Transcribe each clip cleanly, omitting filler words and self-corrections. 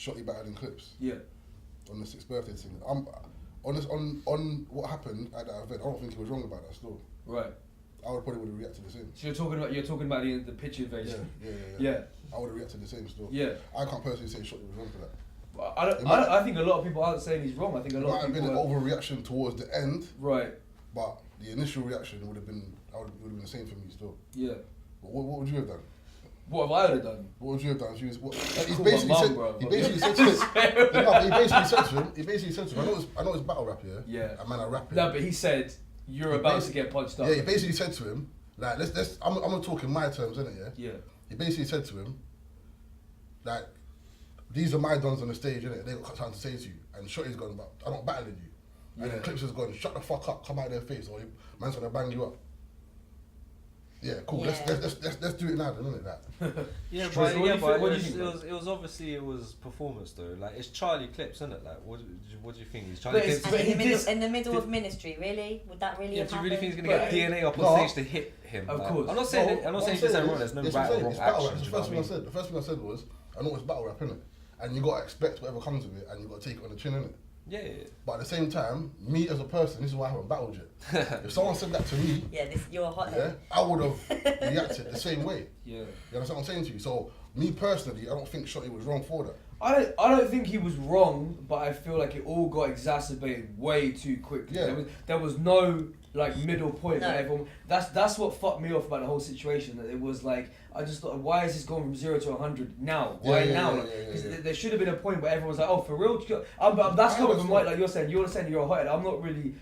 Shotty battling Clips. Yeah. On the 6th birthday thing. On what happened at that event, I don't think he was wrong about that still. Right. I would probably reacted the same. So you're talking about the pitch invasion. Yeah. I would have reacted the same still. Yeah. I can't personally say Shotty was wrong for that. I think a lot of people aren't saying he's wrong. I think a lot of people might have been an overreaction towards the end. Right. But the initial reaction would have been the same for me still. Yeah. But what would you have done? What have I would have done? What would you have done? He basically said to him, I know it's battle rap, yeah? Yeah. And man, I rap it. No, but he said, you're about to get punched up. Yeah, he basically said to him, like, I'm gonna talk in my terms, innit, yeah? Yeah. He basically said to him, like, these are my dons on the stage, innit? They got something to say to you. And Shotty's gone, but I'm not battling you. And then Clips has gone, shut the fuck up, come out of their face, or man's gonna bang you up. Yeah, cool. Yeah. Let's do it now, then, isn't it? That. It was obviously performance though. Like it's Charlie Clips, isn't it? Like what do you think? Is Charlie Clips in the middle of ministry? Really? Would that really have happened? Do you really think he's gonna get DNA up on stage to hit him? Of course. I'm not saying he's just wrong. There's no right or wrong action. The first thing I said was, I know it's battle rap, innit? And you gotta expect whatever comes of it, and you gotta take it on the chin, innit? Yeah. But at the same time, me as a person, this is why I haven't battled yet. If someone said that to me, you're a hothead. Yeah, I would have reacted the same way. Yeah. You understand what I'm saying to you? So me personally, I don't think Shotty was wrong for that. I don't think he was wrong, but I feel like it all got exacerbated way too quickly. Yeah. There was no like middle point. No. Everyone, that's what fucked me off about the whole situation. That it was like I just thought, why is this going from 0 to 100 now? Why now? Because there should have been a point where everyone's like, oh, for real? That's coming from like you're saying you're a hothead. I'm not really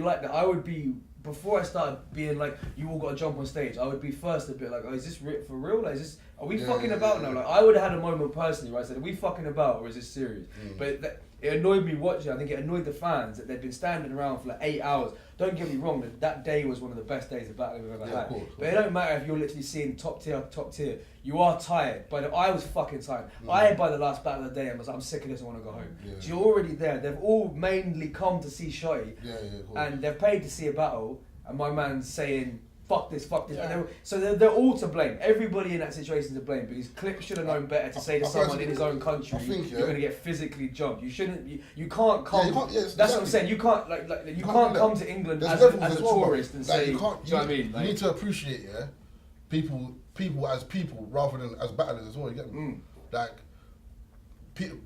like that. I would be. Before I started being like, you all got to jump on stage, I would be first a bit like, oh, is this for real? Like, are we fucking about now? Like, I would have had a moment personally where I said, are we fucking about or is this serious? But it annoyed me watching. I think it annoyed the fans that they'd been standing around for like 8 hours. Don't get me wrong, that day was one of the best days of battling we've ever had. Cool. But it don't matter if you're literally seeing top tier. You are tired. But I was fucking tired. By the last battle of the day, I was like, I'm sick of this, I want to go home. So you're already there. They've all mainly come to see Shotty. Cool. And they've paid to see a battle. And my man's saying, fuck this. And they're all to blame. Everybody in that situation is to blame. Because Clip should have known better to say to someone in his own country, you're going to get physically jumped. You shouldn't. You can't come. That's what I'm saying. You can't you can't come to England as a tourist and say. Do you know what I mean? You need to appreciate people as people rather than as battlers as well. You get me?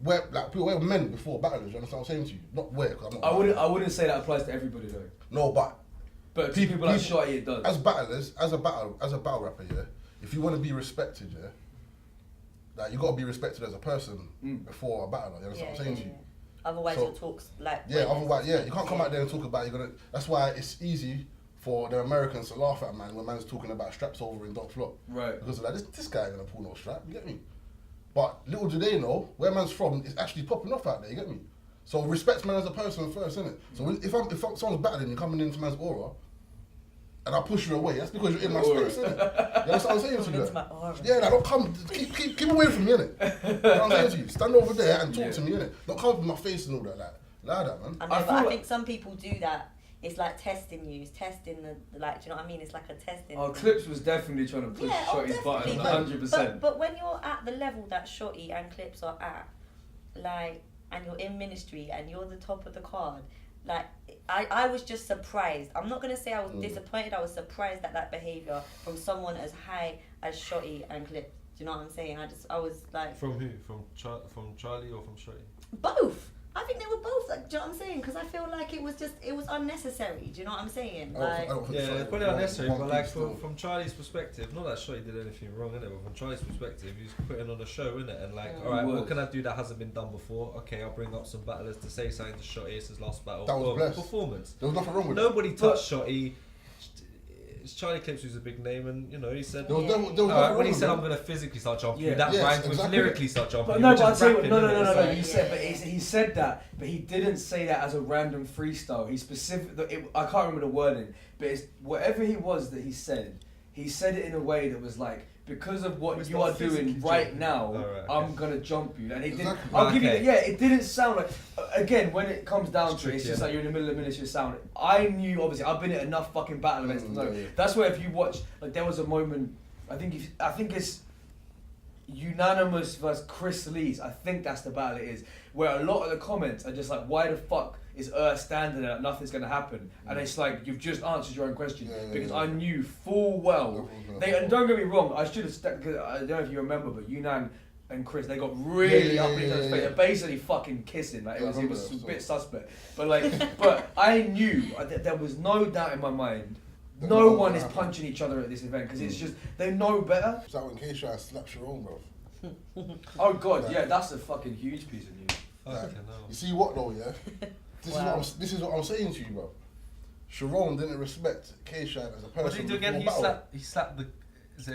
We're men before battlers. You understand what I'm saying to you? Not wear. I wouldn't say that applies to everybody though. No, but people like Shotty, it does. As battlers, as a battle rapper, yeah. If you want to be respected, yeah, like you got to be respected as a person before a battler. You understand what I'm saying to you? Otherwise, your talks like. You can't come out there and talk about That's why it's easy for the Americans to laugh at a man when man's talking about straps over in Doc Flop. Right. Because they're like, this guy ain't gonna pull no strap. You get me? But little do they know where man's from is actually popping off out there. You get me? So respect man as a person first, innit? So if someone's battling and coming into man's aura, and I push you away, that's because you're in my space, innit? You understand what I'm saying to you? Yeah, don't come, keep away from me, innit? You know what I'm saying to you? Stand over there and talk to me, innit? Don't come up in my face and all that, like that, man. I think some people do that. It's like testing you, it's testing do you know what I mean? It's like a testing. Oh, Clips was definitely trying to push Shotty's button, 100%. But when you're at the level that Shotty and Clips are at, and you're in ministry and you're the top of the card, I was just surprised. I'm not going to say I was disappointed, I was surprised at that behaviour from someone as high as Shotty and Clips. Do you know what I'm saying? I was like... From who? From Charlie or from Shotty? Both! I think they were both, do you know what I'm saying? Because I feel like it was unnecessary, do you know what I'm saying? It's probably unnecessary, but from Charlie's perspective, not that Shotty did anything wrong, innit? But from Charlie's perspective, he's putting on a show, innit? And alright, what can I do that hasn't been done before? Okay, I'll bring up some battlers to say something to Shotty, it's his last battle. That was blessed. Performance. There was nothing wrong with it. Nobody touched Shotty. It's Charlie Clips who's a big name, and he said when he said I'm gonna physically start jumping, that rhymes with lyrically start jumping. But no, but I'll tell you, no. He said that, but he didn't say that as a random freestyle. He I can't remember the wording, but it's whatever he was that he said it in a way that was like, because of what you are doing right now, I'm gonna jump you. And it didn't. I'll give you. It didn't sound like. Again, when it comes down to it, it's just like you're in the middle of a miniature sound. I knew, obviously, I've been at enough fucking battle events to know. That's where if you watch, there was a moment. I think it's. Unanimous versus Chris Lees. I think that's the battle it is. Where a lot of the comments are just like, why the fuck is standing there, nothing's gonna happen? And it's like, you've just answered your own question. Because I knew full well, and don't get me wrong, I should have because I don't know if you remember, but Yunan and Chris, they got really up in each other's face. They're basically fucking kissing. Like, it was a bit suspect. But like, but I knew that there was no doubt in my mind. No one is punching each other at this event because it's just, they know better. Is that when Keisha slaps your own, bro? Oh god, yeah, that's a fucking huge piece of news. Like, you see what though, yeah? This is what I'm saying to you, bro. Sharon didn't respect Keisha as a person. What did he do again? He slapped the.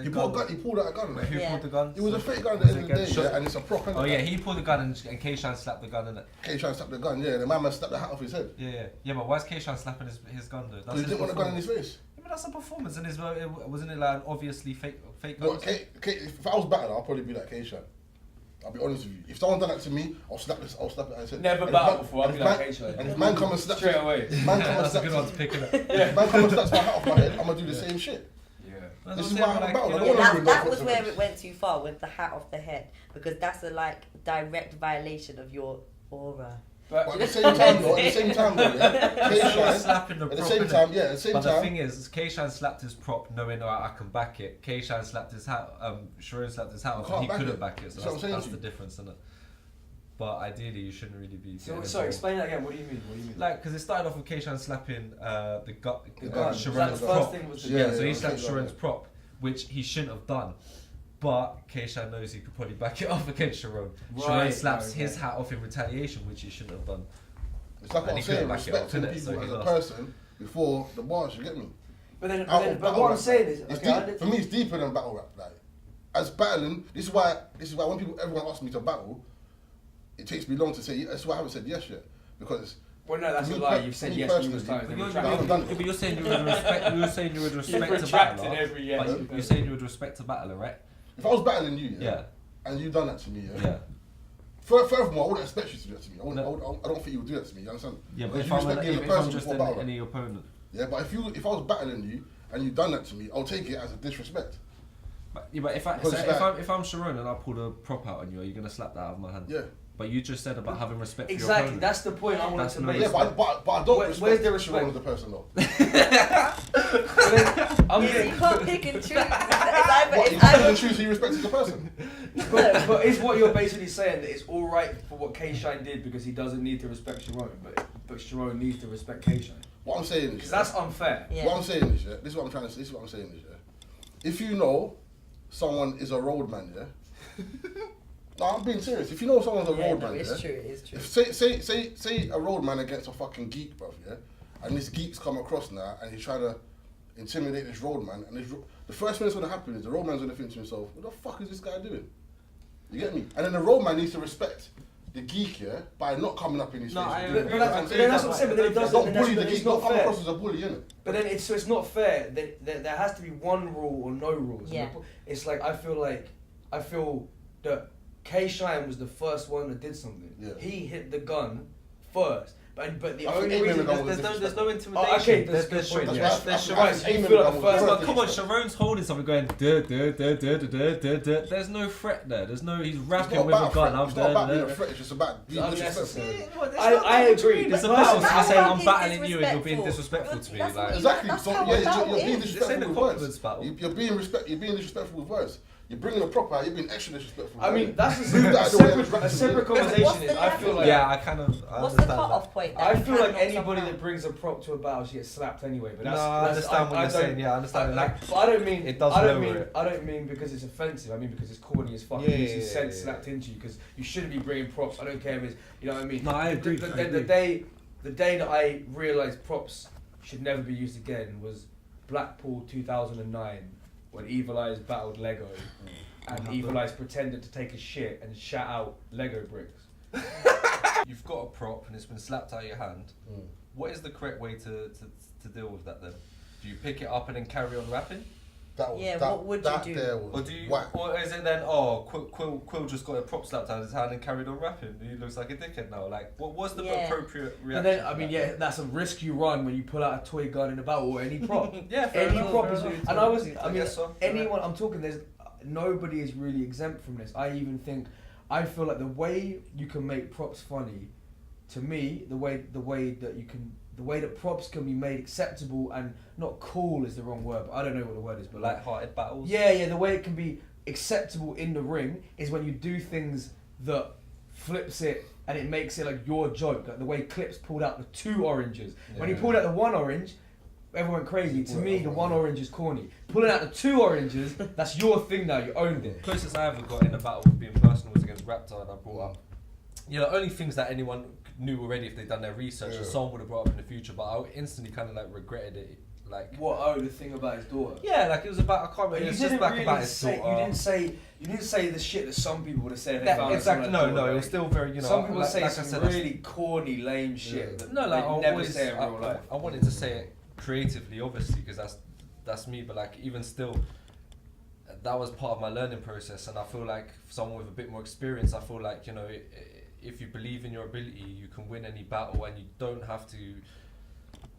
He pulled out a gun. Wait, who pulled the gun? It was a fake gun at the end of the day, yeah, and it's a prop. Oh yeah, he pulled the gun and Keishan slapped the gun in it. Keishan slapped the gun, yeah. The man slapped the hat off his head. Yeah. But why is Keishan slapping his gun though? He didn't want a gun in his face. Yeah, but that's a performance, and wasn't it like obviously fake gun? Well, if I was battered, I'll probably be like Keishan. I'll be honest with you. If someone done that to me, I'll slap it at his head. Never battled before. I'll be like Keishan. And if man come and slaps straight away, that's a good one to pick it up. If man come and slaps my hat off my head, I'm gonna do the same shit. This is why I'm about. That was where it went too far with the hat off the head, because that's a direct violation of your aura. But at the same time, though, Keishan slapping the prop. At the same time. The thing is, Keishan slapped his prop, knowing I can back it. Keishan slapped his hat. Sharon slapped his hat off, and he couldn't back it. So that's the difference, isn't it? But ideally, you shouldn't really be. Sorry, explain that again. What do you mean? Like, because it started off with Keishan slapping the gun. Sharon's the prop. first thing was So he slapped Sharon's prop, which he shouldn't have done. But Keishan knows he could probably back it off against Sharon. Sharon slaps his hat off in retaliation, which he shouldn't have done. It's like what I'm saying, respecting people as a person before the bars, you get me? But what I'm saying is, for me, it's deeper than battle rap. Like, as battling, this is why when everyone asks me to battle, it takes me long to say. That's why I haven't said yes yet, because. Well, no, that's a lie. You've said yes numerous times. But you're saying you would respect. You're saying you would respect a battler. You're saying you would respect a battler, right? If I was battling you, and you done that to me, Furthermore, I wouldn't expect you to do that to me. I don't think you would do that to me. You understand? Yeah, but if I'm just any opponent. Yeah, but if I was battling you and you done that to me, I'll take it as a disrespect. But if I'm Sharon and I pulled a prop out on you, are you gonna slap that out of my hand? Yeah. But you just said about having respect for your opponent. opponent. That's the point I wanted to make. Yeah, but I don't respect where's the respect? Sharon as a person though. You can't pick and choose. You can't choose who you respect as a person. But is what you're basically saying that it's all right for what Keishan did because he doesn't need to respect Sharon, but Sharon needs to respect Keishan? What I'm saying is, because that's unfair. Yeah. What I'm saying is, this is what I'm trying to say. This is what I'm saying is, if you know someone is a roadman, no, I'm being serious. If you know someone's a roadman, it's true. It's true. If say a roadman against a fucking geek, bruv, and this geek's come across now, and he's trying to intimidate this roadman, and the first thing that's gonna happen is the roadman's gonna think to himself, "What the fuck is this guy doing?" You get me? And then the roadman needs to respect the geek, by not coming up in his face. That's what I'm saying. But then it doesn't. Don't bully the geek. Don't come across as a bully, innit? But then it's not fair. There has to be one rule or no rules. Yeah. It's like I feel that Keishan was the first one that did something. Yeah. He hit the gun first. But the I only think reason there's no intimidation. Oh, okay, there's Sharon. Come on, Sharon's holding something going there's no threat there. He's rapping with a gun. It's not about being a threat, it's just about being disrespectful. I agree. There's a message you're saying I'm battling you and you're being disrespectful to me. Exactly. So you're being disrespectful with words. Battle. You're being disrespectful with words. You're bringing a prop out, you're being extra disrespectful. I mean, that's a separate conversation. I feel like... Yeah, I kind of... What's the cut-off point? I feel like anybody that brings a prop to a battle should get slapped anyway. But that's, I understand what you're saying. Yeah, I understand. But I don't mean... It does lower it. I don't mean because it's offensive. I mean because it's corny as fuck. It's sense slapped into you because you shouldn't be bringing props. I don't care if it's... You know what I mean? No, I agree. The day that I realised props should never be used again was Blackpool 2009 when Evil Eyes battled Lego. And Evil Eyes pretended to take a shit and shout out Lego bricks. You've got a prop and it's been slapped out of your hand. What is the correct way to deal with that then? Do you pick it up and then carry on rapping? What would you do? Or is it then, Quill just got a prop slapped out of his hand and carried on rapping? He looks like a dickhead now. Like, what was the appropriate reaction? And then, that's a risk you run when you pull out a toy gun in a battle or any prop. Fair enough. Prop is... And anyone, I'm talking, nobody is really exempt from this. I feel like the way you can make props funny, to me, the way that props can be made acceptable and not cool is the wrong word, but I don't know what the word is, but light-hearted battles. Yeah, the way it can be acceptable in the ring is when you do things that flips it and it makes it like your joke. Like the way Clips pulled out the 2 oranges. When he pulled out the 1 orange, everyone went crazy. To me, the 1 orange is corny. Pulling out the 2 oranges, that's your thing now. You owned it. Closest I ever got in a battle with being personal was against Raptor, and I brought up, only things that anyone knew already if they'd done their research, and someone would have brought up in the future. But I instantly kind of like regretted it. Like what? Oh, the thing about his daughter. Yeah, like it was about. I can't remember. It was just about his daughter. You didn't say the shit that some people would have said. Exactly. No. It was still very. Some people say some really corny, lame shit. Yeah. No, like I never say it in real life. I wanted to say it creatively, obviously, because that's me. But like even still, that was part of my learning process, and I feel like for someone with a bit more experience, I feel like if you believe in your ability, you can win any battle, and you don't have to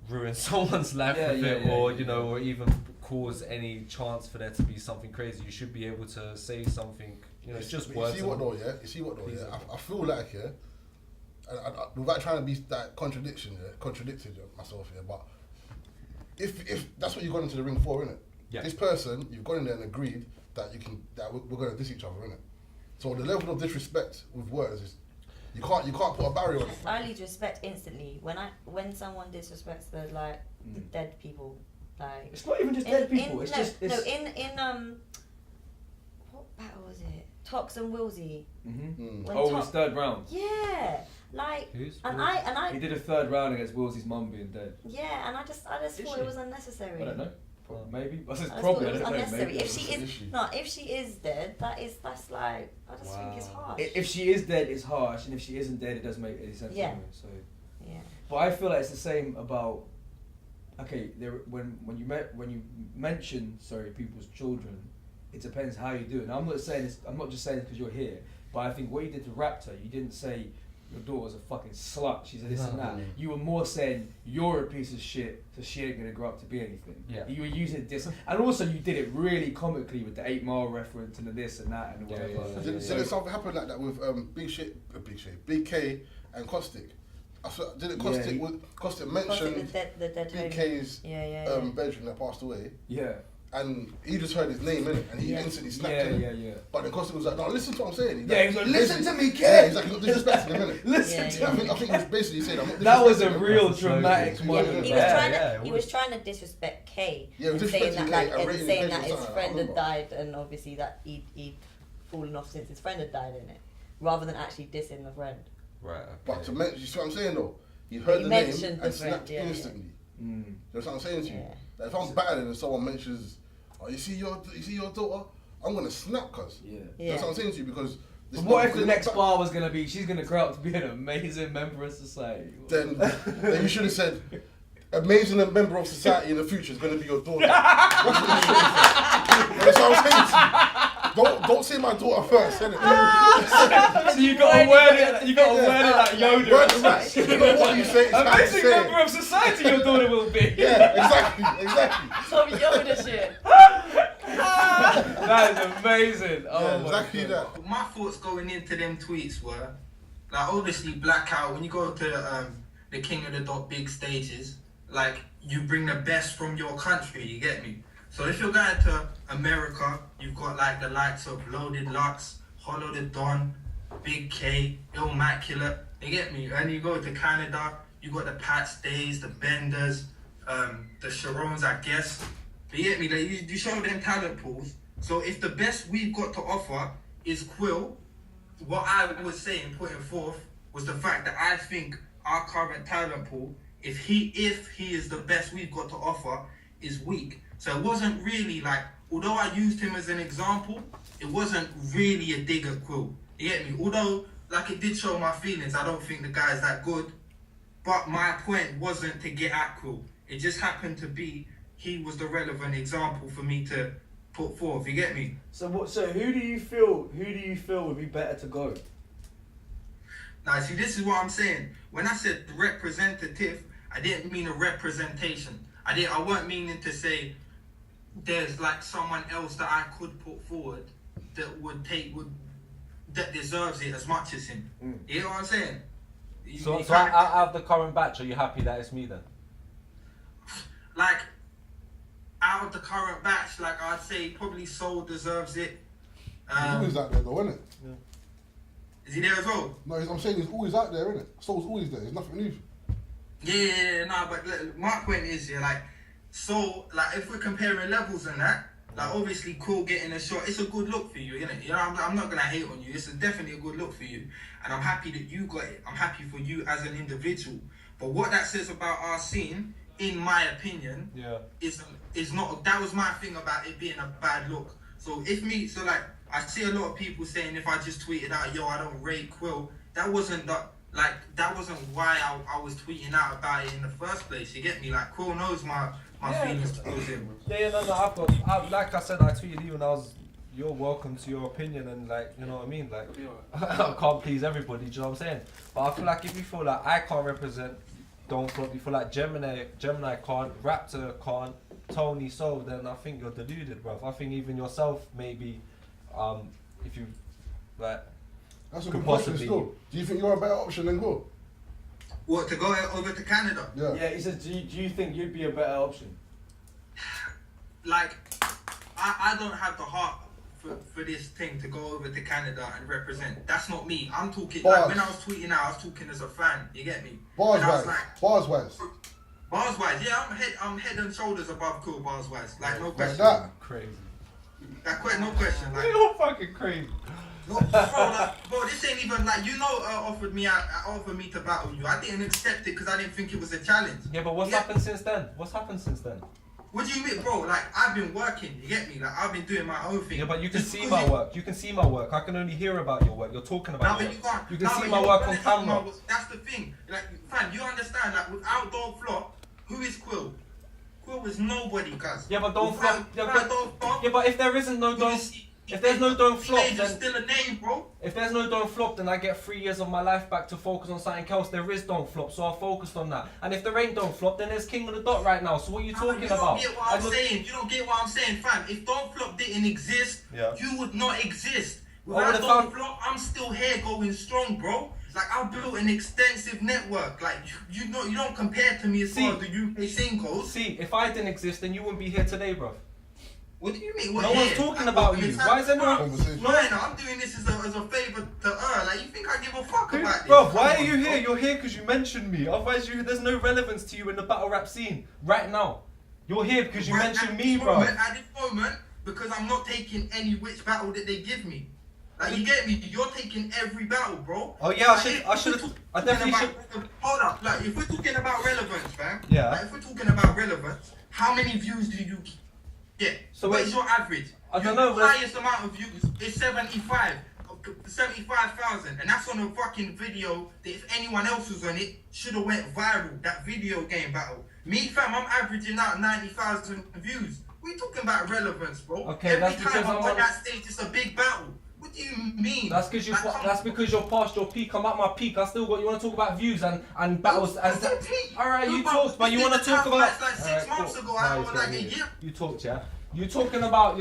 ruin someone's life with it, or even cause any chance for there to be something crazy. You should be able to say something. It's just words. You see what though? I feel like and without trying to be that contradicted myself here, but if that's what you got into the ring for, innit? Yeah. This person, you've gone in there and agreed that we're going to diss each other, innit? So the level of disrespect with words is. You can't put a barrier on it. I lose respect instantly when someone disrespects the dead people. Like it's not even just dead people. What battle was it? Tox and Wilsey. His 3rd round. Yeah, like I. He did a 3rd round against Willsey's mum being dead. Yeah, and I just thought it was unnecessary. I don't know. Maybe. I just thought it was unnecessary. If she is dead, that's like I just think it's harsh. If she is dead, it's harsh, and if she isn't dead, it doesn't make any sense. Yeah. So. Yeah. But I feel like it's the same about. Okay, when you mention people's children, it depends how you do it. Now, I'm not just saying this because you're here, but I think what you did to Raptor, you didn't say your daughter's a fucking slut, she's a this and that. You were more saying you're a piece of shit, so she ain't gonna grow up to be anything. Yeah. You were using this, and also you did it really comically with the 8 Mile reference and the this and that and whatever. Did something happen like that with Big K and Caustic? Didn't Caustic mention the dead Big K's bedroom that passed away? Yeah. And he just heard his name in it, and he instantly snapped in it. Yeah. But then Caustic was like, "No, listen to what I'm saying." He was like, "Listen to me, kid." Yeah, he's like, "You're not disrespecting him, innit?" Listen to me. I think he was basically saying, "I'm not." That was a real dramatic moment. He was trying to disrespect Kay. And saying that his friend had died, and obviously that he'd fallen off since his friend had died in it, rather than actually dissing the friend. Right. Okay. But to mention, you see what I'm saying though? He heard the name and snapped instantly. You know what I'm saying to you? Like, if I'm battling and someone mentions, "Oh, you see your daughter," I'm gonna snap, cuz. That's what I'm saying to you, because. But what if the next bar was gonna be she's gonna grow up to be an amazing member of society? Then you should have said, "Amazing member of society in the future is gonna be your daughter." That's what I'm saying to you. Don't say my daughter first, innit? So you gotta word it like Yoda. What you say? Amazing member of society your daughter will be. Yeah, exactly. Some Yoda shit. That is amazing. Oh, exactly that. My thoughts going into them tweets were, like, obviously Blackout, when you go to the King of the Dot big stages, like, you bring the best from your country, you get me? So if you're going to America, you've got like the likes of Loaded Lux, Hollow the Don, Big K, Immaculate, you get me? And you go to Canada, you got the Pat Stays, the Benders, the Sharons, I guess. But you get me? Like, you show them talent pools. So if the best we've got to offer is Quill, what I was saying, putting forth, was the fact that I think our current talent pool, if he is the best we've got to offer, is weak. So it wasn't really like, although I used him as an example, it wasn't really a dig at Quill. You get me? Although, like, it did show my feelings, I don't think the guy's that good. But my point wasn't to get at Quill. It just happened to be he was the relevant example for me to put forth. You get me? So who do you feel would be better to go? Now, see, this is what I'm saying. When I said representative, I didn't mean a representation. I weren't meaning to say there's like someone else that I could put forward that deserves it as much as him. You know what I'm saying? So out of the current batch, are you happy that it's me then? Like, out of the current batch, like I'd say probably Soul deserves it. He's always out there though, isn't it? Yeah. Is he there as well? No, I'm saying he's always out there, isn't it? Soul's always there. There's nothing new. Yeah, no, but look, my point is, yeah, like, Soul, like, if we're comparing levels and that, like, obviously, Cool getting a shot, it's a good look for you, isn't it? You know, I'm not gonna hate on you. It's definitely a good look for you, and I'm happy that you got it. I'm happy for you as an individual. But what that says about our scene, in my opinion, is not. That was my thing about it being a bad look. So like, I see a lot of people saying if I just tweeted out, yo, I don't rate Quill. That wasn't why I was tweeting out about it in the first place. You get me? Like, Quill knows my feelings towards him. No. Like I said, I tweeted you and you're welcome to your opinion, and like, you know what I mean? Like, I can't please everybody, do you know what I'm saying? But I feel like if you feel like I can't represent Don't Flop, you feel like Gemini can't, Raptor can't, Tony Soul, then I think you're deluded, bruv. I think even yourself, maybe, if you, like, that's a could good question possibly. still. Do you think you're a better option than Go? What, to go over to Canada? Yeah. Yeah, he says, do you think you'd be a better option? Like, I don't have the heart for this thing to go over to Canada and represent. That's not me. I'm talking, like, when I was tweeting out, I was talking as a fan. You get me? Bars wise. Yeah, I'm head and shoulders above Cool bars wise. Like, no question. Like that. Crazy. Like, no question. Like, You're fucking crazy. no, bro, this ain't even like, you know, offered me to battle you. I didn't accept it because I didn't think it was a challenge. Yeah, but what's happened since then? What's happened since then? What do you mean, bro? Like, I've been working, you get me? Like, I've been doing my own thing. Yeah, but you can see my work. You can see my work. I can only hear about your work. You're talking about your work. You can see my work on camera. That's the thing. Like, fam, you understand, like, without Don't Flop, who is Quill? Quill is nobody, cuz. Yeah, but Don't Flop. Yeah, but if there isn't no Don't... If there's no Don't Flop, then still a name, bro. If there's no Don't Flop, then I get 3 years of my life back to focus on something else. There is Don't Flop, so I focused on that. And if there ain't Don't Flop, then there's King of the Dot right now. So what are you talking about? You don't get what I'm saying. You don't get what I'm saying, fam. If Don't Flop didn't exist, you would not exist. Without Don't Flop, I'm still here going strong, bro. Like, I've built an extensive network. Like, you don't compare to me as far as the UK scene goes. See, if I didn't exist, then you wouldn't be here today, bro. What do you mean? No one's talking about you. Why is there no conversation? No, I'm doing this as a favour to her. Like, you think I give a fuck about this? Bro, why are you here? You're here because you mentioned me. Otherwise, there's no relevance to you in the battle rap scene right now. You're here because you mentioned me, bro. At this moment, because I'm not taking any which battle that they give me. Like, you get me? You're taking every battle, bro. Oh yeah, like, I definitely should. Hold up, like, if we're talking about relevance, fam. Yeah. Like, if we're talking about relevance, how many views do you get? So what is your average? I don't know. The highest amount of views is 75,000, and that's on a fucking video that if anyone else was on it, should have went viral. That video game battle. Me, fam, I'm averaging out 90,000 views. We talking about relevance, bro. Okay, Every that's because time I'm I'm on that stage, it's a big battle. What do you mean? That's because you're past your peak. I'm at my peak. I still got. You want to talk about views and battles and. All right, you talked, but you want to talk about. Like 6 months ago, I was like a year. You talked, yeah. You're talking about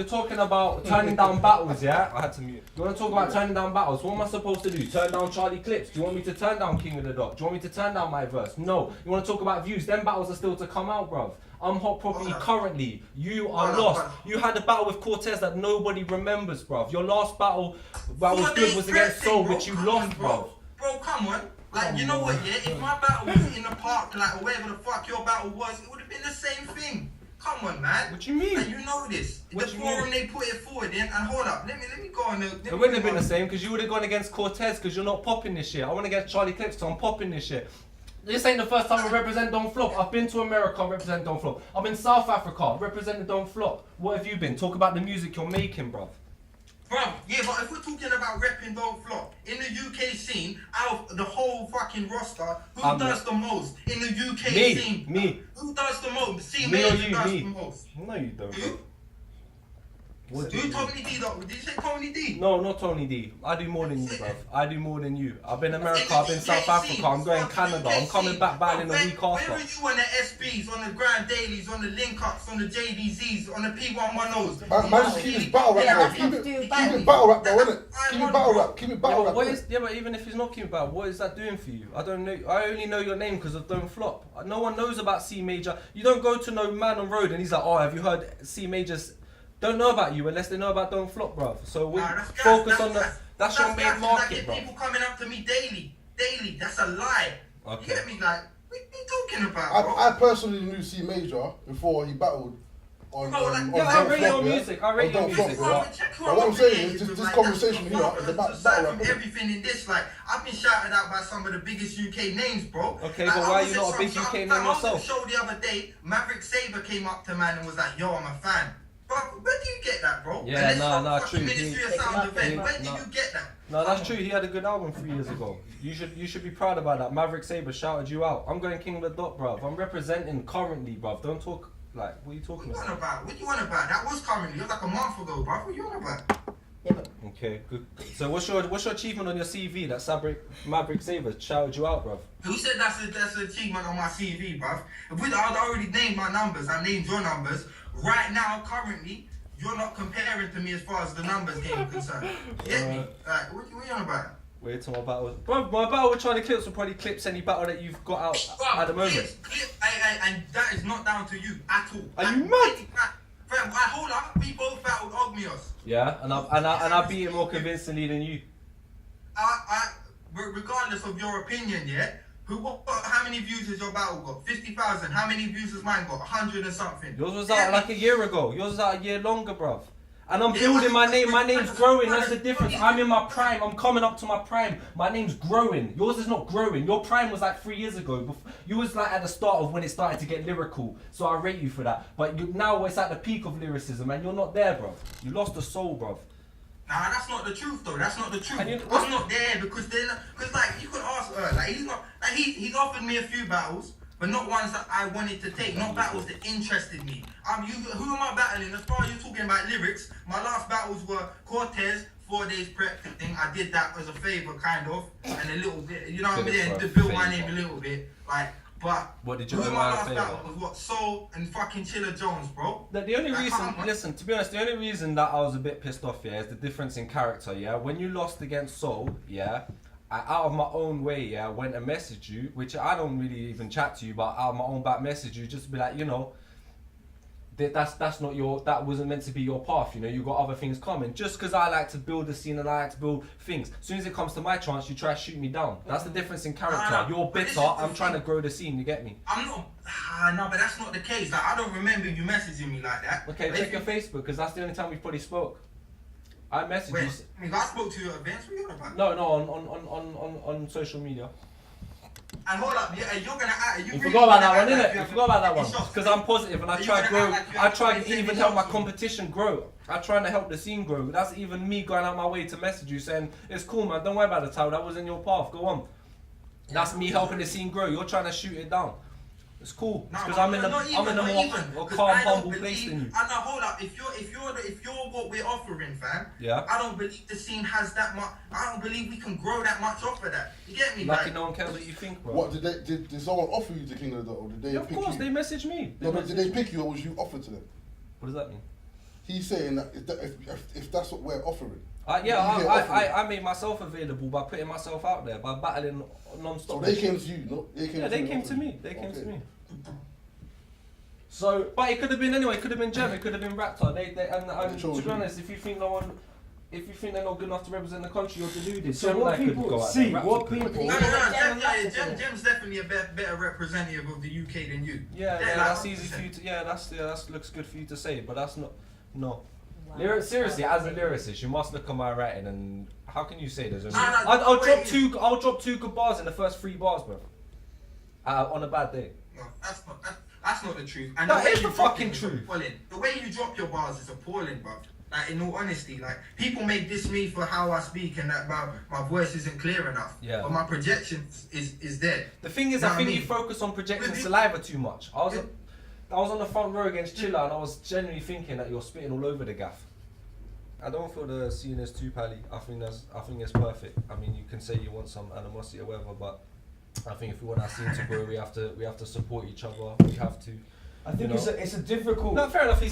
turning down battles, yeah? I had to mute. You want to talk about turning down battles? What am I supposed to do? Turn down Charlie Clips? Do you want me to turn down King of the Dot? Do you want me to turn down my verse? No. You want to talk about views? Them battles are still to come out, bruv. I'm hot properly currently. You are lost. You had a battle with Cortez that nobody remembers, bruv. Your last battle that was good was against Soul, which you lost, bruv. Bro, come on. Like, you know what, yeah? If my battle was in the park, like, or whatever the fuck your battle was, it would have been the same thing. Come on, man. What you mean? Like, you know this. The forum they put it forward in, and hold up, let me go on the... It wouldn't have been the same, because you would have gone against Cortez, because you're not popping this shit. I went against Charlie Clips, so I'm popping this shit. This ain't the first time I represent Don't Flop. I've been to America, represent Don't Flop. I've been South Africa, representing Don't Flop. What have you been? Talk about the music you're making, bruv. Bruv, yeah, but if we're talking about repping Don't Flop, in the UK scene, out of the whole fucking roster, who does the most in the UK scene? Me. Who does the most? See, me or does you? the Me. most. No, you don't. Who? What Do Tony D though? Did you say Tony D? No, not Tony D. I do more than you, bruv. I do more than you. I've been America, I've been South Africa, I'm going Canada, I'm coming back battling a week after. Where are you on the SBs, on the Grand Dailies, on the Link Ups, on the JDZs, on the P110s? Man, just keep it battle rap, bro. Keep it battle rap, though, innit? Keep it battle rap. Keep it battle rap. But even if he's not keeping battle, what is that doing for you? I don't know. I only know your name because of Don't Flop. No one knows about C Major. You don't go to no man on road and he's like, oh, have you heard C Major's? Don't know about you unless they know about Don't Flop, bruv. So we focus on that's your main market, bruv. People coming up to me daily. That's a lie. Okay. You get me? Like, what are you talking about, bro? I personally knew C Major before he battled on I rate your music. I rate your music. But what I'm saying is, this conversation here is about battle rap. Everything in this, like, I've been shouted out by some of the biggest UK names, bro. Okay, like, but why are you not a big UK name yourself? I was at a show the other day, Maverick Sabre came up to man and was like, yo, I'm a fan. Bro, where do you get that, bro? Yeah, true. Ministry of Sound event. Where do you get that? No, that's true. He had a good album 3 years ago. You should be proud about that. Maverick Sabre shouted you out. I'm going King of the Dot, bruv. I'm representing currently, bruv. Don't talk like, what are you talking about? What you want about? That was currently. It was like a month ago, bruv. What you want about? Okay, good. So what's your achievement on your CV that Maverick Sabre shouted you out, bruv? Who said that's an achievement on my CV, bruv? I'd already named my numbers. I named your numbers. Right now, currently, you're not comparing to me as far as the numbers game concerned. Get me? Like, what you on about? Wait till my battle. Bro, my battle with Charlie Clips will probably clips any battle that you've got out at the moment. And that is not down to you at all. Are you mad? Fam, hold up. We both battled Ogmios. Yeah, and I beat him more convincingly than you. Regardless of your opinion, yeah. How many views has your battle got? 50,000. How many views has mine got? 100 and something. Yours was out like a year ago. Yours was out a year longer, bruv. And I'm building my name. My name's growing. That's the difference. I'm in my prime. I'm coming up to my prime. My name's growing. Yours is not growing. Your prime was like 3 years ago. You was like at the start of when it started to get lyrical. So I rate you for that. But now it's at the peak of lyricism, and you're not there, bruv. You lost the soul, bruv. Nah, that's not the truth though. That's not the truth. I'm not there because like you could ask like he's not like he's offered me a few battles, but not ones that I wanted to take, not battles that interested me. Who am I battling? As far as you're talking about lyrics, my last battles were Cortez, 4 days prep thing. I did that as a favour kind of, and a little bit, you know what I'm saying, to build my name a little bit, like. But what did you who my last battle was what Soul and fucking Chiller Jones, bro. The only reason, listen, to be honest, the only reason that I was a bit pissed off, yeah, is the difference in character, yeah. When you lost against Soul, yeah, I out of my own way, yeah, went and messaged you, which I don't really even chat to you, but out of my own back message you, just to be like, you know, that's not your, that wasn't meant to be your path, you know, you got other things coming. Just because I like to build the scene and I like to build things. As soon as it comes to my chance, you try to shoot me down. That's the difference in character. You're bitter, I'm trying to grow the scene, you get me? I'm not, no, but that's not the case. Like, I don't remember you messaging me like that. Okay, check your Facebook, because that's the only time we probably spoke. I messaged you. I mean, I spoke to you at events, what are you on about? No, on social media. And hold up, yeah, you're gonna act. You forgot about that one, innit? You forgot about that one. Because I'm positive and I try to grow. I try to even help my competition grow. I'm trying to help the scene grow. That's even me going out my way to message you saying, it's cool, man, don't worry about the title, that was in your path, go on. That's me helping the scene grow. You're trying to shoot it down. It's cool. Because I'm in a more calm, humble place than you. I know. Hold up. If you're what we're offering, fam. Yeah. I don't believe the scene has that much. I don't believe we can grow that much off of that. You get me? Lucky no one cares what you think, bro. What did someone offer you the King of the Dot, or did they pick you? Of course, they messaged me. Yeah, but did they pick you, or was you offered to them? What does that mean? He's saying that if that's what we're offering. I made myself available by putting myself out there, by battling non-stop. So they came to you, no? They came to me. They came to me. So, but it could have been anyway. It could have been Jem. It could have been Raptor. And to be honest, if you think they're not good enough to represent the country, you're deluded. So what people see, what people. Jem's definitely a better representative of the UK than you. Yeah, that's easy for you to. Yeah, that looks good for you to say, but that's not. No. Wow. Seriously, as a lyricist, you must look at my writing, and how can you say there's only? I'll drop two good bars in the first 3 bars, bro. On a bad day. No, that's not the truth. And that is the fucking truth. The way you drop your bars is appalling, bro. Like, in all honesty, like, people may diss me for how I speak and that my voice isn't clear enough. Yeah. But my projection is there. The thing is, I think you focus on projecting saliva too much. I was on the front row against Chilla, and I was genuinely thinking that you're spitting all over the gaff. I don't feel the scene is too pally. I think it's perfect. I mean, you can say you want some animosity or whatever, but I think if we want our scene to grow, we have to support each other. We have to. I think it's a difficult. No, fair enough. I'm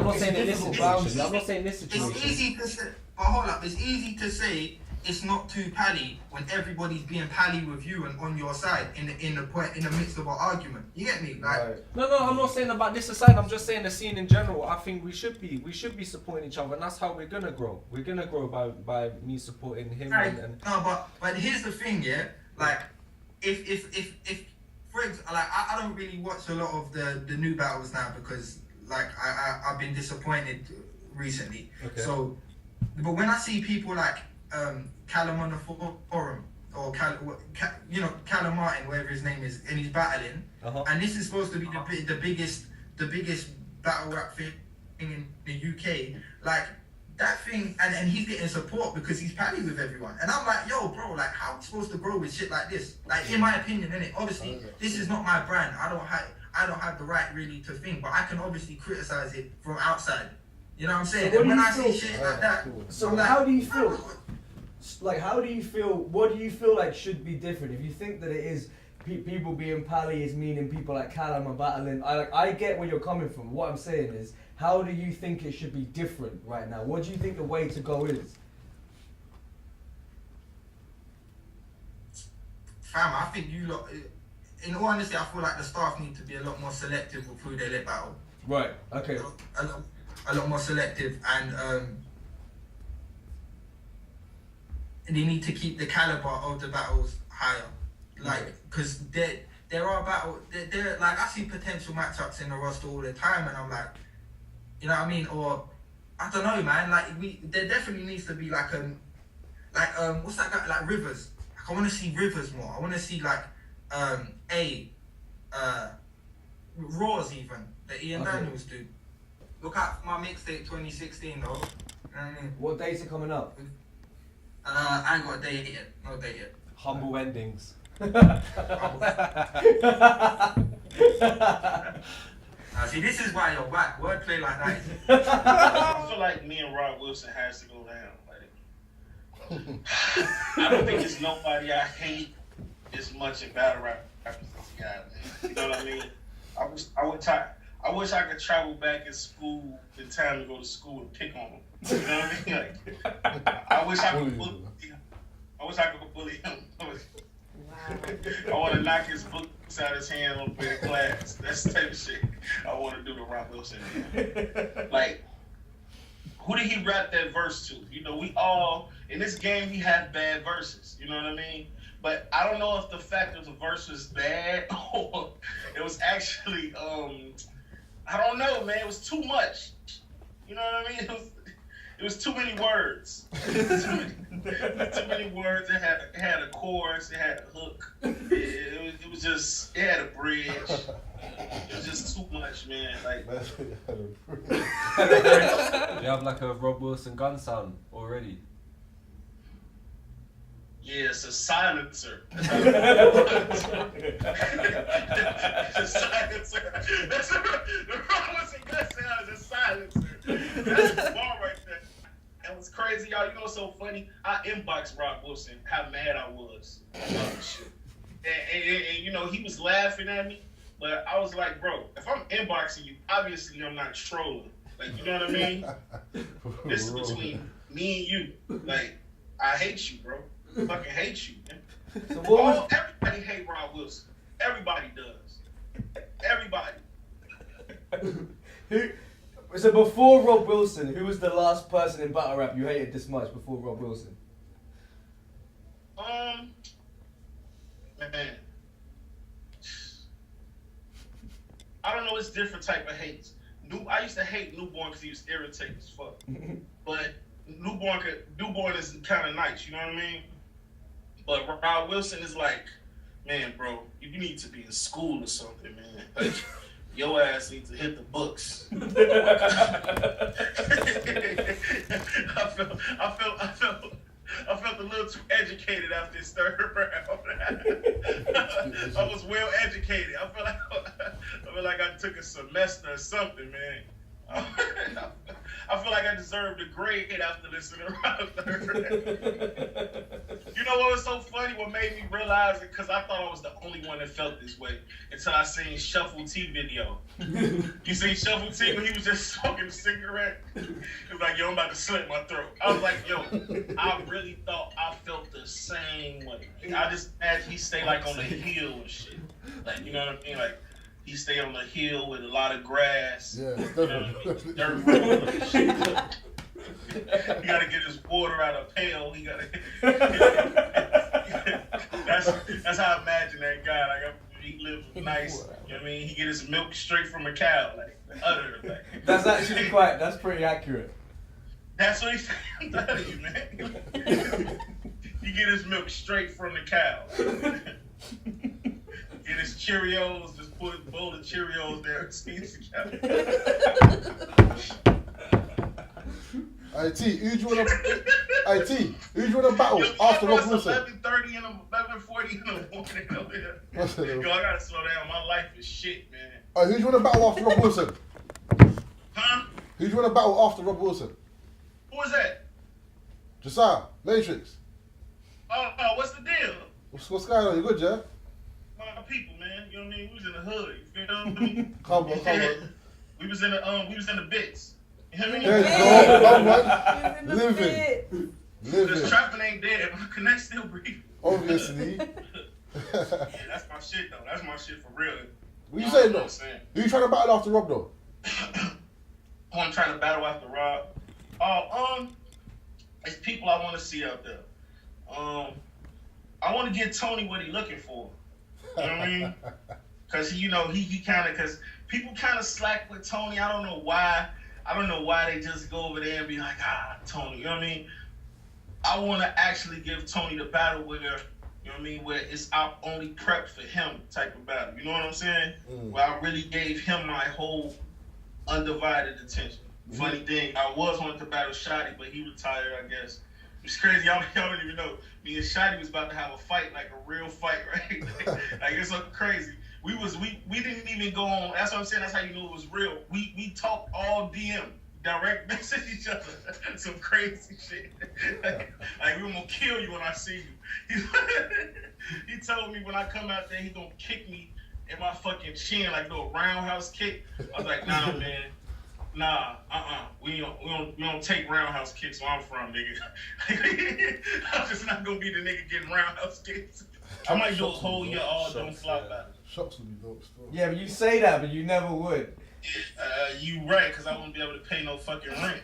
not saying this situation. I'm not saying this situation. It's easy to say, but hold up. It's easy to say it's not too pally when everybody's being pally with you and on your side in the midst of an argument. You get me? Like, Right. No, I'm not saying about this aside. I'm just saying the scene in general. I think we should be supporting each other, and that's how we're gonna grow. We're gonna grow by me supporting him. right. And No, but here's the thing, yeah. Like, if for example, like I don't really watch a lot of the new battles now because like I've been disappointed recently. Okay. So, but when I see people like Callum on the forum or Callum Martin, whatever his name is, and he's battling, and this is supposed to be the biggest battle rap thing in the UK, like. That thing, and he's getting support because he's pally with everyone. And I'm like, yo, bro, like, how are we supposed to grow with shit like this? Like, in my opinion, innit? Obviously, this is not my brand. I don't have the right really to think, but I can obviously criticize it from outside. You know what I'm saying? So and when I see shit like that, So I'm like, how do you feel? Like, how do you feel? What do you feel like should be different? If you think that it is people being pally is meaning people like Callum are battling, I get where you're coming from. What I'm saying is, how do you think it should be different right now? What do you think the way to go is? Fam, I think you lot, in all honesty, I feel like the staff need to be a lot more selective with who they let battle. Right. Okay. A lot more selective, and they need to keep the caliber of the battles higher. Like, because there are battles, like, I see potential matchups in the roster all the time, and I'm like, you know what I mean? Or, I don't know, man, like, there definitely needs to be like what's that guy, like Rivers. Like, I want to see Rivers more. I want to see like, Raws even, the Ian Daniels dude. Look out for my mixtape 2016 though. You know what I mean? What dates are coming up? I ain't got a date yet. No date yet. humble endings. See, this is why you're whack. Wordplay like that. I feel like me and Rob Wilson has to go down. Like, I don't think there's nobody I hate as much in battle rap as this guy, man. You know what I mean? I wish I could travel back in school in time to go to school and pick on him. You know what I mean? Like, I wish I could bully him. I want to knock his books out of his hand on the way to class. That's the type of shit I want to do to Rob Wilson. Like, who did he rap that verse to? You know, we all, in this game, he had bad verses. You know what I mean? But I don't know if the fact that the verse was bad or it was actually, I don't know, man. It was too much. You know what I mean? It was too many words. Too many words. It had a chorus. It had a hook. It was just, it had a bridge. It was just too much, man. Like, You have like a Rob Wilson gun sound already. yeah, it's a silencer. It's a silencer. That's the Rob Wilson gun sound is a silencer. That's the bar right there. And what's crazy, y'all, you know what's so funny? I inboxed Rob Wilson how mad I was about this shit. And you know, he was laughing at me, but I was like, bro, if I'm inboxing you, obviously I'm not trolling. Like, you know what I mean? This is between me and you. Like, I hate you, bro. I fucking hate you, man. So Everybody hate Rob Wilson. Everybody does. Everybody. So before Rob Wilson, who was the last person in battle rap you hated this much before Rob Wilson? Man. I don't know, it's different type of hates. I used to hate Newborn because he was irritating as fuck. But Newborn is kind of nice, you know what I mean? But Rob Wilson is like, man, bro, you need to be in school or something, man. Like, your ass needs to hit the books. I felt a little too educated after this third round. I was well educated. I feel like I took a semester or something, man. I feel like I deserved a grade after listening to Rob Third. You know what was so funny? What made me realize it? Because I thought I was the only one that felt this way until I seen Shuffle T video. You seen Shuffle T when he was just smoking a cigarette? He was like, yo, I'm about to slit my throat. I was like, yo, I really thought I felt the same way. I just imagine he stay like on the hill and shit. Like, you know what I mean? Like, he stay on the hill with a lot of grass. Yeah, you know what I mean? Dirt road and shit. He gotta get his water out of a pail. He gotta. That's how I imagine that guy. Like he lives nice. You know what I mean? He get his milk straight from a cow. Like utter. Like. That's actually that's pretty accurate. That's what he's saying. I'm telling you, man. He get his milk straight from the cow. Get his Cheerios. Just put a bowl of Cheerios there and sneeze the cow. IT, who do you want to battle after Rob Wilson? 11:30 and 11:40 in the morning over here. Yo, I gotta slow down. My life is shit, man. Alright, who do you want to battle after Rob Wilson? Huh? Who do you want to battle after Rob Wilson? Who was that? Josiah, Matrix. Oh, what's the deal? What's going on? You good, yeah? My people, man. You know what I mean? We was in the hood. You know what I mean? Come on. We was in the bits. You know what I mean? There you go. Come on. Living. Because trapping ain't dead. My connect still breathing. Obviously. Yeah, that's my shit though. That's my shit for real. What you saying though? I'm saying? Who you trying to battle after Rob though? Who I'm trying to battle after Rob? It's people I want to see out there. I want to get Tony what he looking for. You know what I mean? Because he kind of, because people kind of slack with Tony. I don't know why. I don't know why they just go over there and be like, Tony. You know what I mean? I want to actually give Tony the battle where, you know what I mean, where it's only prepped for him type of battle. You know what I'm saying? Where I really gave him my whole undivided attention. Funny thing, I was wanting to battle Shotty, but he retired, I guess. It's crazy, y'all don't even know. Me and Shotty was about to have a fight, like a real fight, right? Like it's so crazy. We didn't even go on. That's what I'm saying. That's how you know it was real. We talked all DM, direct message each other. Some crazy shit. Like we're gonna kill you when I see you. He told me when I come out there, he gonna kick me in my fucking chin, like a little roundhouse kick. I was like, nah, man. Nah, we don't take roundhouse kicks where I'm from, nigga. I'm just not gonna be the nigga getting roundhouse kicks. I might do a whole year all don't flop battle. Shots would be dope still. Yeah, but you say that, but you never would. You right, because I wouldn't be able to pay no fucking rent.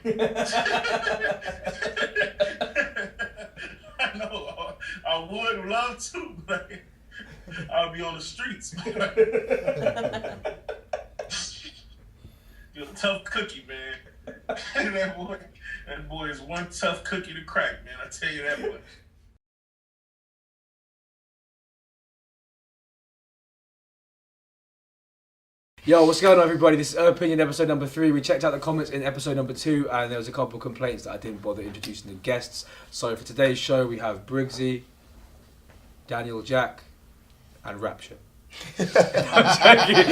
I know, I would love to, but I'll be on the streets. You're a tough cookie, man. that boy is one tough cookie to crack, man. I tell you that much. Yo, what's going on, everybody? This is Eurghpinion episode number 3. We checked out the comments in episode number 2, and there was a couple of complaints that I didn't bother introducing the guests. So for today's show, we have Briggsy, Daniel Jack, and Rapture. I'm joking.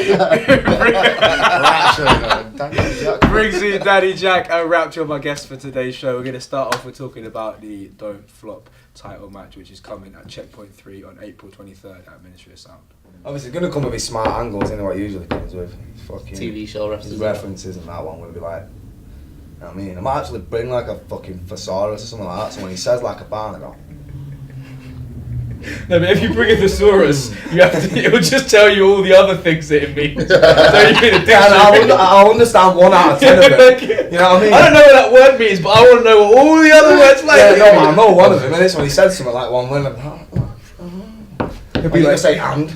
Briggsy, Danny Jack, and Rapture are my guests for today's show. We're going to start off with talking about the Don't Flop title match, which is coming at Checkpoint 3 on April 23rd at Ministry of Sound. Obviously, going to come with his smart angles, what he usually comes with. Fucking TV show references. His references and that one will be like, you know what I mean? I might actually bring like a fucking thesaurus or something like that, so when he says like a barn, I go. No, but if you bring a thesaurus, you have to, it will just tell you all the other things that it means. So you need a I'll understand 1 out of 10 of it. You know what I mean? I don't know what that word means, but I want to know what all the other words like. Yeah, no, man, I know one of them, and it's when he said something like one woman. He'll be like, say, and.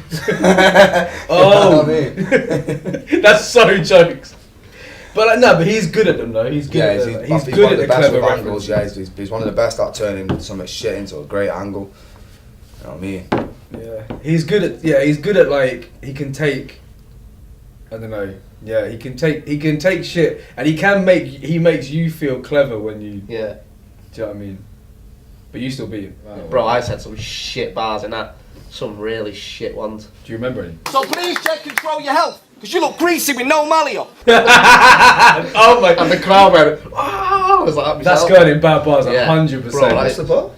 Oh, you know what I mean? That's so jokes. But but he's good at them though. He's good at them. He's good at the clever angles. Yeah, he's one of the best at turning some shit into a great angle. You know what I mean? Yeah, he's good at like he can take. I don't know. Yeah, he can take shit, and he makes you feel clever when you. Yeah. Do you know what I mean? But you still beat him. Wow. Bro, I said some shit bars in that. Some really shit ones. Do you remember any? So please check control your health. Because you look greasy with no Malio. Oh my. And the crowd went, wow. I was like, That's going in bad bars, 100%. Bro, What's the bar?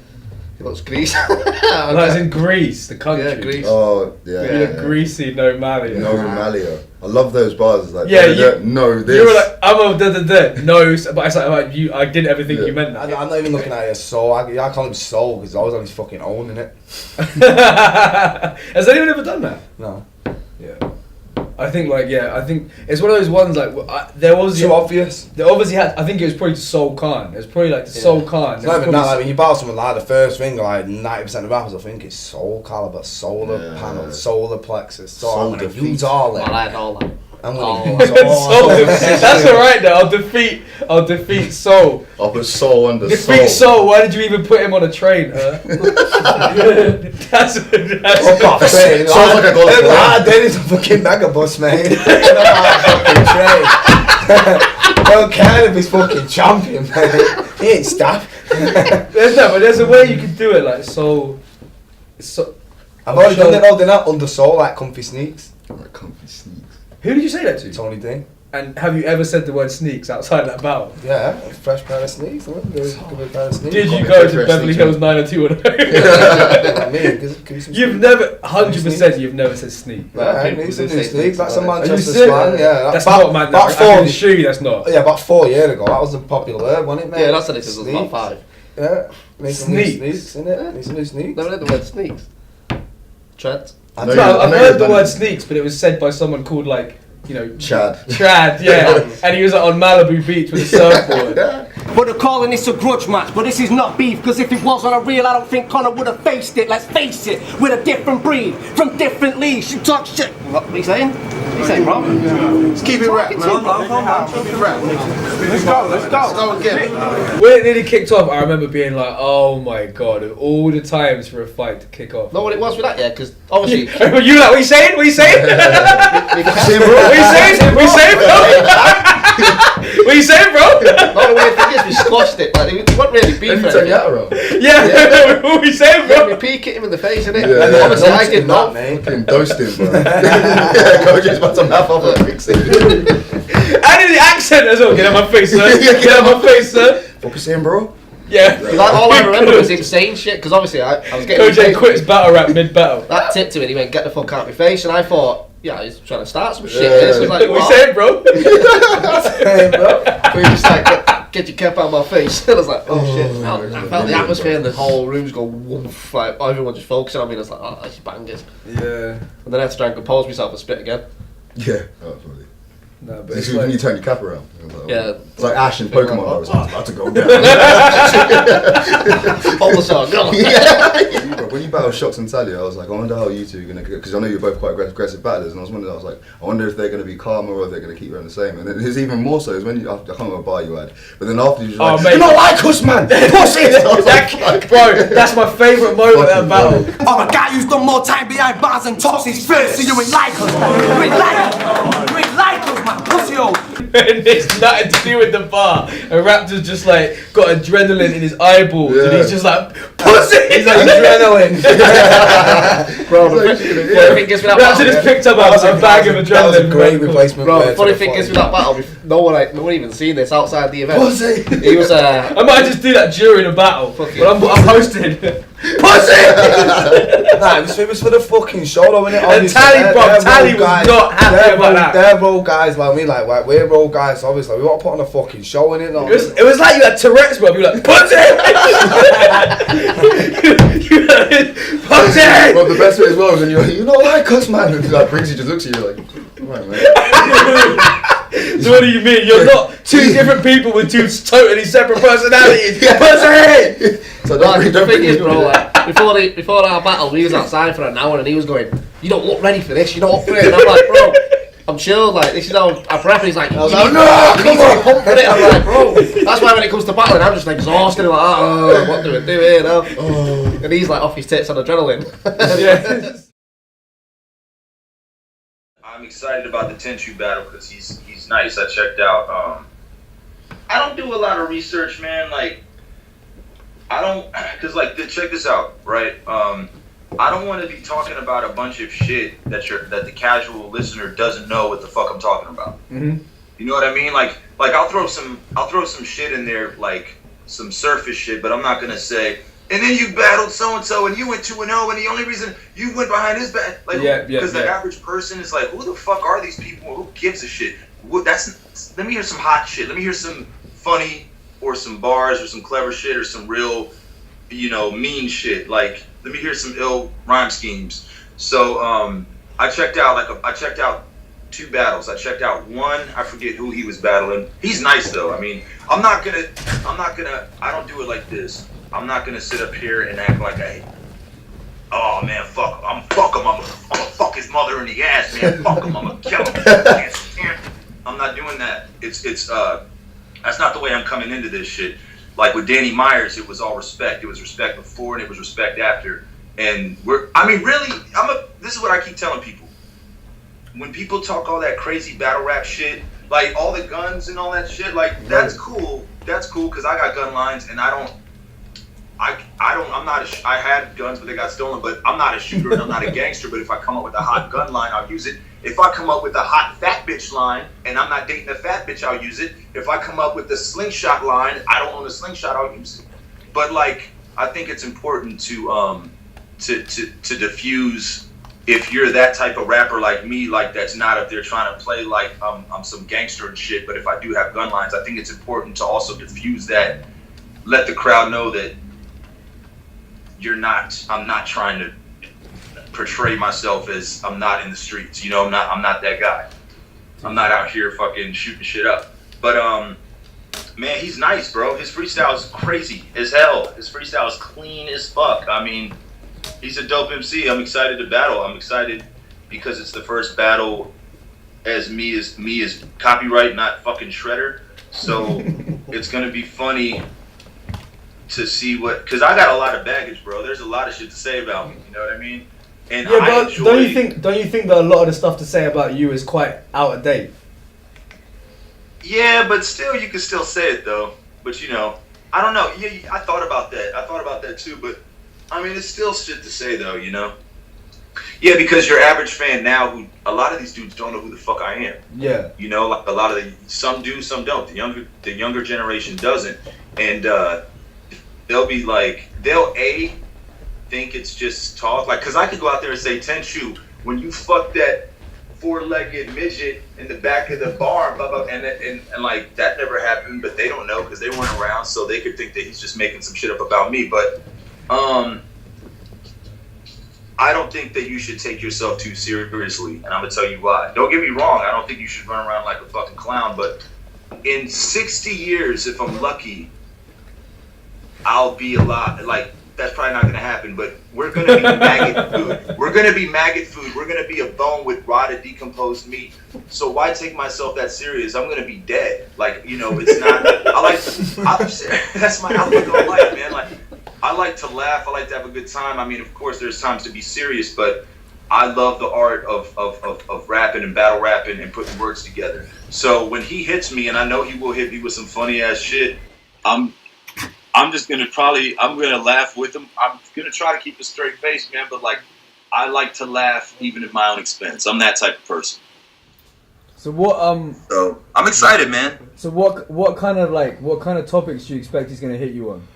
he looks greasy. That's in Greece, the country. Yeah, Greece. Oh, yeah. You look greasy, no Malio. No Malio. I love those bars. It's like, Yeah, no, this. You were like, I'm a da-da-da. No, but it's like you. I didn't ever think you meant that. I'm not even looking at it as soul. I call him soul because I was on his fucking own in it. Has anyone ever done that? No. Yeah. I think it's one of those ones like there was Too obvious. They obviously had. I think it was probably to Soul Khan. It was probably like to Soul Khan. It's not even that. Like when you buy something like the first thing, like 90% of rappers, I think it's soul caliber, solar panel, solar plexus. So I'm gonna use all that. I like all that. I'm gonna Soul. use all that. That's alright though. I'll defeat Soul. I'll put soul under Defeat Soul. Why did you even put him on a train? Huh? that's Sounds like I got then it's a fucking megabus, mate. Don't care if he's fucking champion, mate. He ain't staff. There's a way you can do it like Soul. I've already done it though, didn't I? Under Soul, like Comfy Sneaks. Like Comfy Sneaks. Who did you say that to? Tony D. And have you ever said the word sneaks outside that battle? Yeah, a fresh pair of sneaks. Good pair of sneaks. Did you go to Beverly Hills 90210? You've never, 100% you've never said sneak. Yeah, I need some new sneaks. That's a Are Manchester you serious? slang, yeah. That's not man, I can assure you that's not. Yeah, about 4 years ago, that was a popular word, wasn't it, mate? Yeah, that's what it is. It was about 5. Yeah, need some new Sneaks. sneaks, innit? Need some new sneaks. Never heard the word sneaks. Treads. I've heard the word sneaks, but it was said by someone called like, you know, Chad, yeah, and he was like, on Malibu Beach with a surfboard. But they're calling this a grudge match, but this is not beef, because if it was on a real, I don't think Conor would have faced it. Let's face it, we're a different breed, from different leagues. You talk shit. What are you saying? What are you saying, bro? Let's keep it rap, man. Keep it rap. Let's go again. When it nearly kicked off, I remember being like, oh my god, of all the times for a fight to kick off. Know what it was with that, yeah? Because obviously... you like, what are you saying? What are you saying? What are you saying? What are you saying, bro? What are you saying, bro? No, the weird thing is we squashed it. Like, it wasn't really beef. Yeah, what are you saying, bro? We peek hit him in the face, innit? Yeah, And obviously I did not. Fucking dosed him, bro. Coach's about to map off and fix it. And in the accent as well. Get out my face, sir. Get out my face, sir. Focus in, bro. Yeah. Like, all I remember was him saying shit, because obviously I was getting... OJ quit his battle rap mid-battle. That tip to it, he went, get the fuck out of my face, and I thought, yeah, he's trying to start some shit. Yeah. This was like, What are you saying, bro? We just like, get your cap out of my face. And I was like, oh shit. I felt the atmosphere and the whole room's go woof, like everyone just focusing on me. And I was like, oh, that's bangers. Yeah. And then I had to try and compose myself and spit again. Yeah. Absolutely. No, but This it's is like, when you turn your cap around. Yeah. It's like Ash in Pokemon. I was about to go down. All the song, go. Yeah. When you battle Shox and Talia, I was like, I wonder how you two are gonna, because I know you're both quite aggressive battlers, and I was like, I wonder if they're gonna be calmer or if they're gonna keep around the same. And it's even more so is when you, I can't remember what bar you had, but then after you just like, mate. you're not like us, man, pussy. bro, that's my favourite moment of that battle. Oh my God, you done more time behind bars and talks his first, so you ain't like us, man. You ain't like us. You ain't like us, man. Pussy hole. And it's nothing to do with the bar. And Raptor's just like got adrenaline in his eyeballs, and he's just like, pussy! He's like adrenaline. Bro, the funny thing is with that Raptor just picked up a bag of adrenaline. That was a great replacement. Bro, the funny thing is with that battle, no one even seen this outside the event. Pussy. He was I might just do that during a battle, but I'm hosting. Pussy! Nah, it was for the fucking show though, innit? And Tally was not happy about that. They're role guys like me, like we're role guys, so obviously we want to put on a fucking show in it. It was like you had Tourette's, bro. You were like, pussy! Pussy! Well, the best way as well is when you're not like us, man. And like Briggsy just looks at you like, right, man. So what do you mean? You're not two different people with two totally separate personalities. Pussy! So the thing is, bro, like, before our battle, we was outside for an hour and he was going, you don't look ready for this, you're not up for it. And I'm like, bro, I'm chilled, like, this is how I prep. He's like, no, come on, pump for it. I'm like, bro, that's why when it comes to battling, I'm just exhausted. I'm like, oh, what do we do here now? And he's like off his tits on adrenaline. Yeah. I'm excited about the Tenchu battle because he's nice. I checked out. I don't do a lot of research, man. Like, I don't, cause like check this out, right? I don't want to be talking about a bunch of shit that the casual listener doesn't know what the fuck I'm talking about. Mm-hmm. You know what I mean? Like I'll throw some shit in there, like some surface shit, but I'm not gonna say. And then you battled so and so, and you went 2-0, and the only reason you went behind his back, like, because the average person is like, who the fuck are these people? Who gives a shit? Let me hear some hot shit. Let me hear some funny or some bars or some clever shit or some real, mean shit. Like, let me hear some ill rhyme schemes. So I checked out 2 battles. I checked out one. I forget who he was battling. He's nice though. I mean, I don't do it like this. I'm not gonna sit up here and act like oh man, fuck him. I'm gonna fuck his mother in the ass, man. Fuck him. I'm gonna kill him. I'm not doing that. It's that's not the way I'm coming into this shit. Like with Danny Myers, it was all respect. It was respect before and it was respect after. And this is what I keep telling people. When people talk all that crazy battle rap shit, like all the guns and all that shit, like that's cool. That's cool because I got gun lines and I had guns, but they got stolen. But I'm not a shooter and I'm not a gangster. But if I come up with a hot gun line, I'll use it. If I come up with a hot fat bitch line and I'm not dating a fat bitch, I'll use it. If I come up with the slingshot line, I don't own a slingshot, I'll use it. But like, I think it's important to diffuse. If you're that type of rapper like me, like that's not up there trying to play like I'm some gangster and shit. But if I do have gun lines, I think it's important to also diffuse that. Let the crowd know that I'm not trying to portray myself as I'm not in the streets. I'm not that guy. I'm not out here fucking shooting shit up. But man, he's nice, bro. His freestyle is crazy as hell. His freestyle is clean as fuck. I mean, he's a dope MC. I'm excited to battle. I'm excited because it's the first battle as me as copyright, not fucking Shredder. So it's gonna be funny to see because I got a lot of baggage, bro. There's a lot of shit to say about me. You know what I mean? And yeah, but don't you think that a lot of the stuff to say about you is quite out of date? Yeah, but still, you can still say it though. But I don't know. Yeah, I thought about that. I thought about that too. But I mean, it's still shit to say though. Yeah, because your average fan now, a lot of these dudes don't know who the fuck I am. Yeah. Like a lot of some do, some don't. The younger generation doesn't, and they'll be like, they'll think it's just talk, like, cause I could go out there and say, Tenchu, when you fuck that 4-legged midget in the back of the bar, blah, blah, and like that never happened, but they don't know because they weren't around, so they could think that he's just making some shit up about me. But I don't think that you should take yourself too seriously, and I'm gonna tell you why. Don't get me wrong, I don't think you should run around like a fucking clown, but in 60 years, if I'm lucky, I'll be alive. Like, that's probably not gonna happen, but we're gonna be maggot food. We're gonna be maggot food. We're gonna be a bone with rotted, decomposed meat. So why take myself that serious? I'm gonna be dead. Like, it's not. That's my outlook on life, man. Like, I like to laugh. I like to have a good time. I mean, of course, there's times to be serious, but I love the art of rapping and battle rapping and putting words together. So when he hits me, and I know he will hit me with some funny ass shit, I'm just gonna I'm gonna laugh with him. I'm gonna try to keep a straight face, man. But like, I like to laugh even at my own expense. I'm that type of person. So what? So I'm excited, man. So what kind of topics do you expect he's gonna hit you on?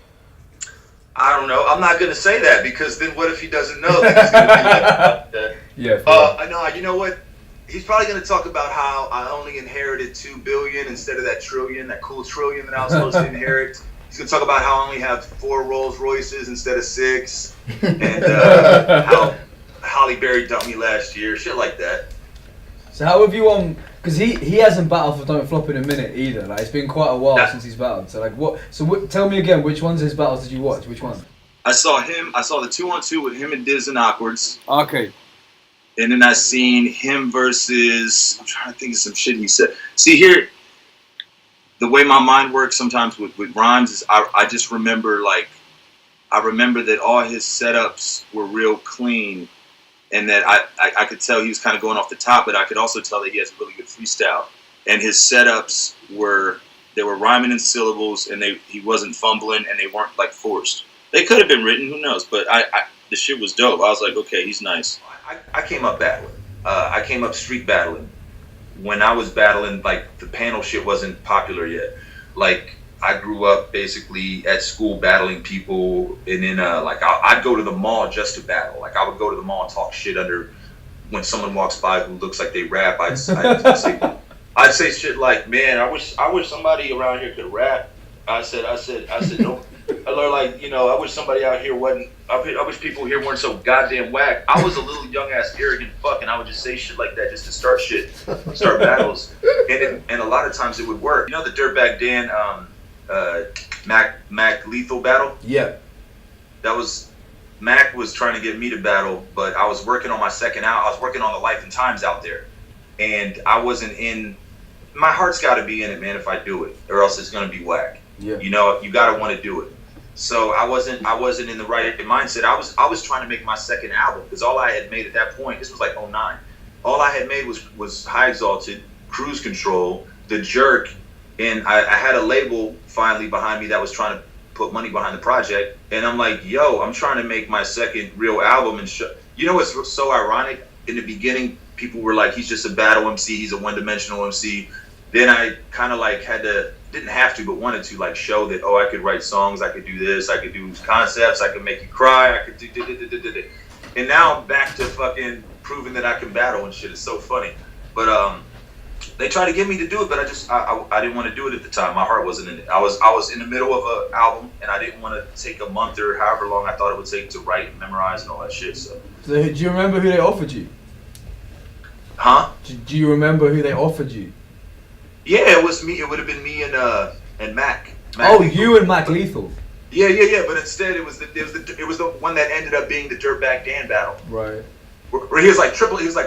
I don't know. I'm not gonna say that because then what if he doesn't know? Then he's gonna be like, yeah. No, you know what? He's probably gonna talk about how I only inherited $2 billion instead of that trillion, that cool trillion that I was supposed to inherit. He's gonna talk about how I only have 4 Rolls Royces instead of 6, and how Halle Berry dumped me last year, shit like that. So how have you because he hasn't battled for Don't Flop in a minute either. Like, it's been quite a while since he's battled. So like, tell me again, which ones of his battles did you watch? Which one? I saw the 2-on-2 with him and Diz and Awkwards. Okay. And then I seen him versus, I'm trying to think of some shit he said. See here, the way my mind works sometimes with rhymes is I just remember, like, I remember that all his setups were real clean, and that I could tell he was kind of going off the top, but I could also tell that he has a really good freestyle. And his setups were rhyming in syllables, and he wasn't fumbling, and they weren't like forced. They could have been written, who knows? But the shit was dope. I was like, okay, he's nice. I came up battling. I came up street battling. When I was battling, like, the panel shit wasn't popular yet. Like, I grew up basically at school battling people, and then like I'd go to the mall just to battle. Like, I would go to the mall and talk shit under when someone walks by who looks like they rap. I'd say shit like, man, I wish somebody around here could rap. I said no. I learned, like, you know, I wish somebody out here wasn't. I wish people here weren't so goddamn whack. I was a little young ass arrogant fuck, and I would just say shit like that just to start battles, and a lot of times it would work. You know the Dirtbag Dan Mac Lethal battle? Yeah. That was Mac was trying to get me to battle, but I was working on my second out. I was working on the Life and Times out there, and I wasn't in. My heart's got to be in it, man. If I do it, or else it's gonna be whack. Yeah. You know, you gotta want to do it. So I wasn't in the right mindset. I was trying to make my second album, because all I had made at that point, this was like 09. All I had made was High Exalted, Cruise Control, The Jerk, and I had a label finally behind me that was trying to put money behind the project. And I'm like, yo, I'm trying to make my second real album. And you know what's so ironic? In the beginning, people were like, he's just a battle MC, he's a one-dimensional MC. Then I kind of like didn't have to, but wanted to, like, show that, oh, I could write songs, I could do this, I could do concepts, I could make you cry, I could do. And now I'm back to fucking proving that I can battle and shit. It's so funny. But they tried to get me to do it, but I didn't want to do it at the time. My heart wasn't in it. I was in the middle of an album, and I didn't want to take a month or however long I thought it would take to write and memorize and all that shit. So do you remember who they offered you? Huh? Do you remember who they offered you? Yeah, it was me. It would have been me and Mac. Oh, Lethal. You and Mac Lethal. Yeah. But instead, it was the one that ended up being the Dirtbag Dan battle. Right. Where he was like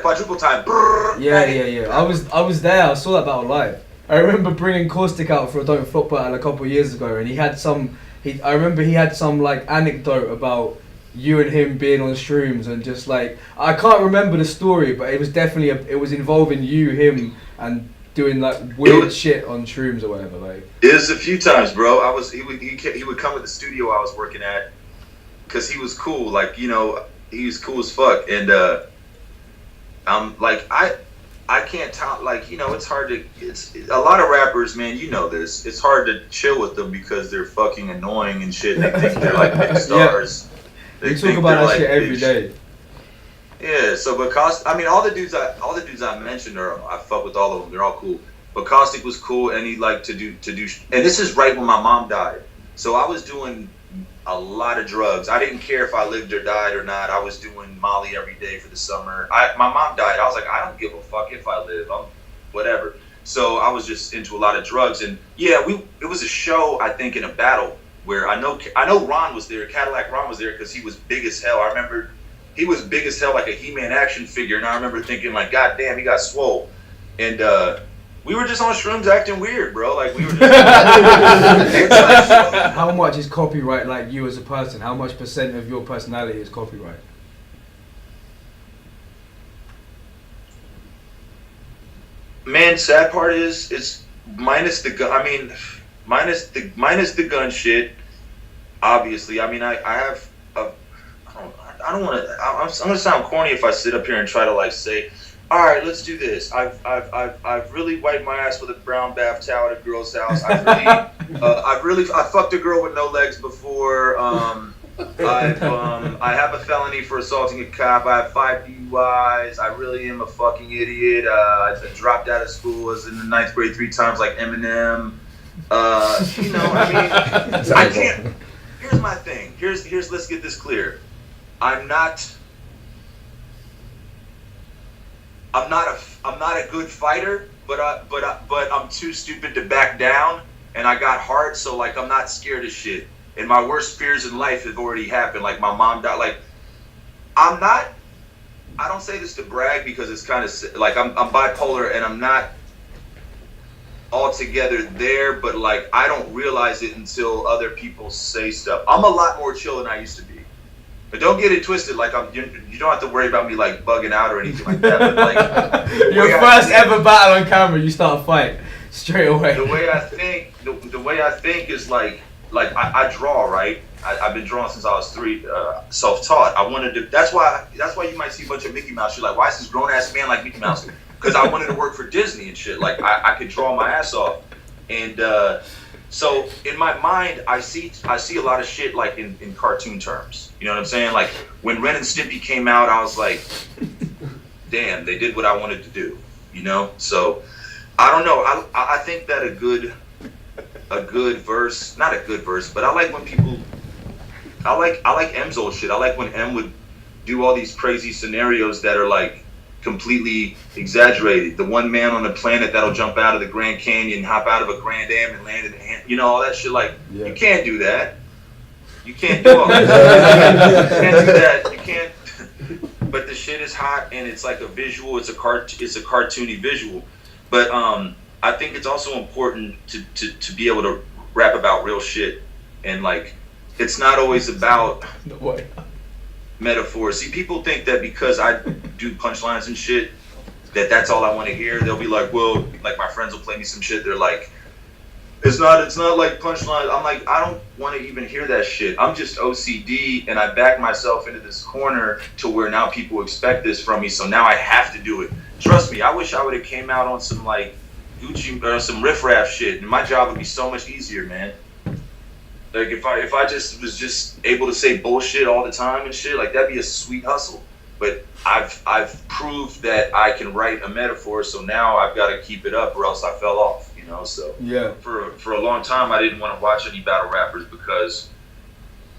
quadruple time. Brrr, yeah. I was there. I saw that battle live. I remember bringing Caustic out for a Don't Fuck battle a couple of years ago, and he had some like anecdote about you and him being on shrooms, and just like, I can't remember the story, but it was definitely it was involving you, him, and doing like weird shit on shrooms or whatever. Like, it was a few times, bro. He would come to the studio I was working at, because he was cool. Like, you know, he was cool as fuck. And I'm like, I can't talk, like, you know, it's hard to, it's a lot of rappers, man, you know this, it's hard to chill with them because they're fucking annoying and shit, and they think they're like big stars. Yeah. We talk about that shit every day. Yeah, so but I mean, all the dudes I mentioned I fuck with all of them. They're all cool. But Caustic was cool, and he liked to do. And this is right when my mom died. So I was doing a lot of drugs. I didn't care if I lived or died or not. I was doing Molly every day for the summer. My mom died. I was like, I don't give a fuck if I live. I'm whatever. So I was just into a lot of drugs. And yeah, it was a show, I think, in a battle where I know Ron was there. Cadillac Ron was there because he was big as hell. I remember. He was big as hell, like a He-Man action figure, and I remember thinking, like, God damn, he got swole. And we were just on shrooms acting weird, bro. Like, we were just... How much is copyright, like, you as a person? How much % of your personality is copyright? Man, sad part is, it's minus the gun. I mean, minus the gun shit, obviously. I mean, I have a... I don't want to. I'm gonna sound corny if I sit up here and try to like say, all right, let's do this. I've really wiped my ass with a brown bath towel at a girl's house. I fucked a girl with no legs before. I have a felony for assaulting a cop. I have 5 DUIs. I really am a fucking idiot. I dropped out of school. I was in the 9th grade 3 times like Eminem. You know, I mean, I can't. Here's my thing. Here's. Let's get this clear. I'm not a good fighter, but I'm too stupid to back down, and I got heart, so like I'm not scared of shit. And my worst fears in life have already happened. Like my mom died. Like I don't say this to brag because it's kind of like I'm bipolar and I'm not altogether there, but like I don't realize it until other people say stuff. I'm a lot more chill than I used to be. But don't get it twisted. Like you don't have to worry about me like bugging out or anything like that. But like your first ever battle on camera, you start a fight straight away. The way I think is like I draw, right. I've been drawing since I was 3, self-taught. I wanted to. That's why you might see a bunch of Mickey Mouse. You're like, why is this grown ass man like Mickey Mouse? Because I wanted to work for Disney and shit. Like I could draw my ass off, and so in my mind, I see a lot of shit like in cartoon terms. You know what I'm saying? Like when Ren and Stimpy came out, I was like, damn, they did what I wanted to do. You know? So I don't know. I think that a good verse, not a good verse, but I like when people, I like M's old shit. I like when M would do all these crazy scenarios that are like completely exaggerated. The one man on the planet that'll jump out of the Grand Canyon, hop out of a Grand Am and land in the hand, you know, all that shit. Like, you can't do that. You can't do all that. You can't do that. You can't. But the shit is hot and it's like a visual. It's a cartoony visual. But I think it's also important to be able to rap about real shit, and like it's not always about metaphors. See, people think that because I do punchlines and shit, that's all I want to hear. They'll be like, well, like my friends will play me some shit. They're like, it's not like punchlines. I'm like, I don't want to even hear that shit. I'm just OCD, and I back myself into this corner to where now people expect this from me, so now I have to do it. Trust me, I wish I would have came out on some like Gucci or some riffraff shit, and my job would be so much easier, man. Like if I just was just able to say bullshit all the time and shit, like that'd be a sweet hustle. But I've proved that I can write a metaphor, so now I've got to keep it up, or else I fell off, you know. So yeah, for a long time I didn't want to watch any battle rappers because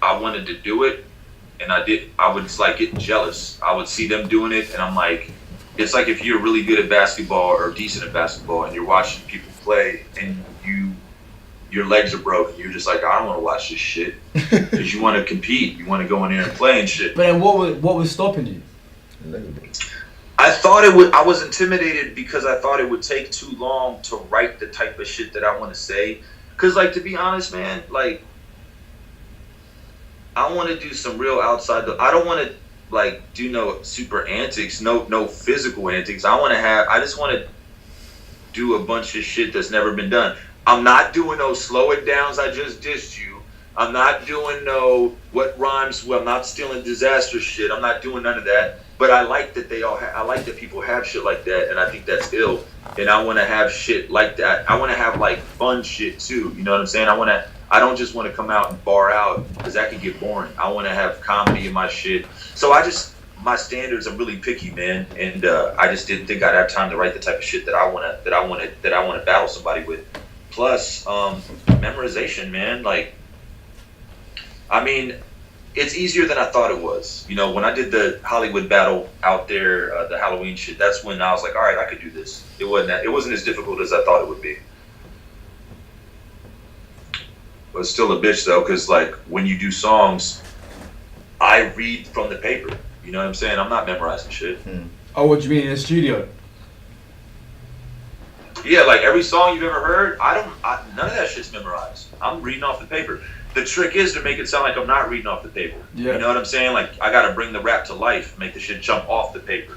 I wanted to do it, and I would like get jealous. I would see them doing it, and I'm like, it's like if you're really good at basketball or decent at basketball, and you're watching people play, and your legs are broken. You're just like, I don't want to watch this shit, because you want to compete. You want to go in there and play and shit. But then what was stopping you? I was intimidated because I thought it would take too long to write the type of shit that I want to say. Because, like, to be honest, man, like, I want to do some real outside. I don't want to like do no super antics, no physical antics. I just want to do a bunch of shit that's never been done. I'm not doing no slow it downs. I just dissed you. I'm not doing no what rhymes well. I'm not stealing disaster shit. I'm not doing none of that. But I like that I like that people have shit like that, and I think that's ill. And I want to have shit like that. I want to have like fun shit too. You know what I'm saying? I don't just want to come out and bar out, because that can get boring. I want to have comedy in my shit. So my standards are really picky, man, and I just didn't think I'd have time to write the type of shit that I want to battle somebody with. Plus, memorization, man. Like, I mean, it's easier than I thought it was. You know, when I did the Hollywood battle out there, the Halloween shit, that's when I was like, all right, I could do this. It wasn't as difficult as I thought it would be. But it's still a bitch though, because like when you do songs, I read from the paper. You know what I'm saying? I'm not memorizing shit. Oh, what do you mean in the studio? Yeah, like every song you've ever heard, none of that shit's memorized. I'm reading off the paper. The trick is to make it sound like I'm not reading off the paper. Yeah. You know what I'm saying? Like I gotta bring the rap to life, make the shit jump off the paper.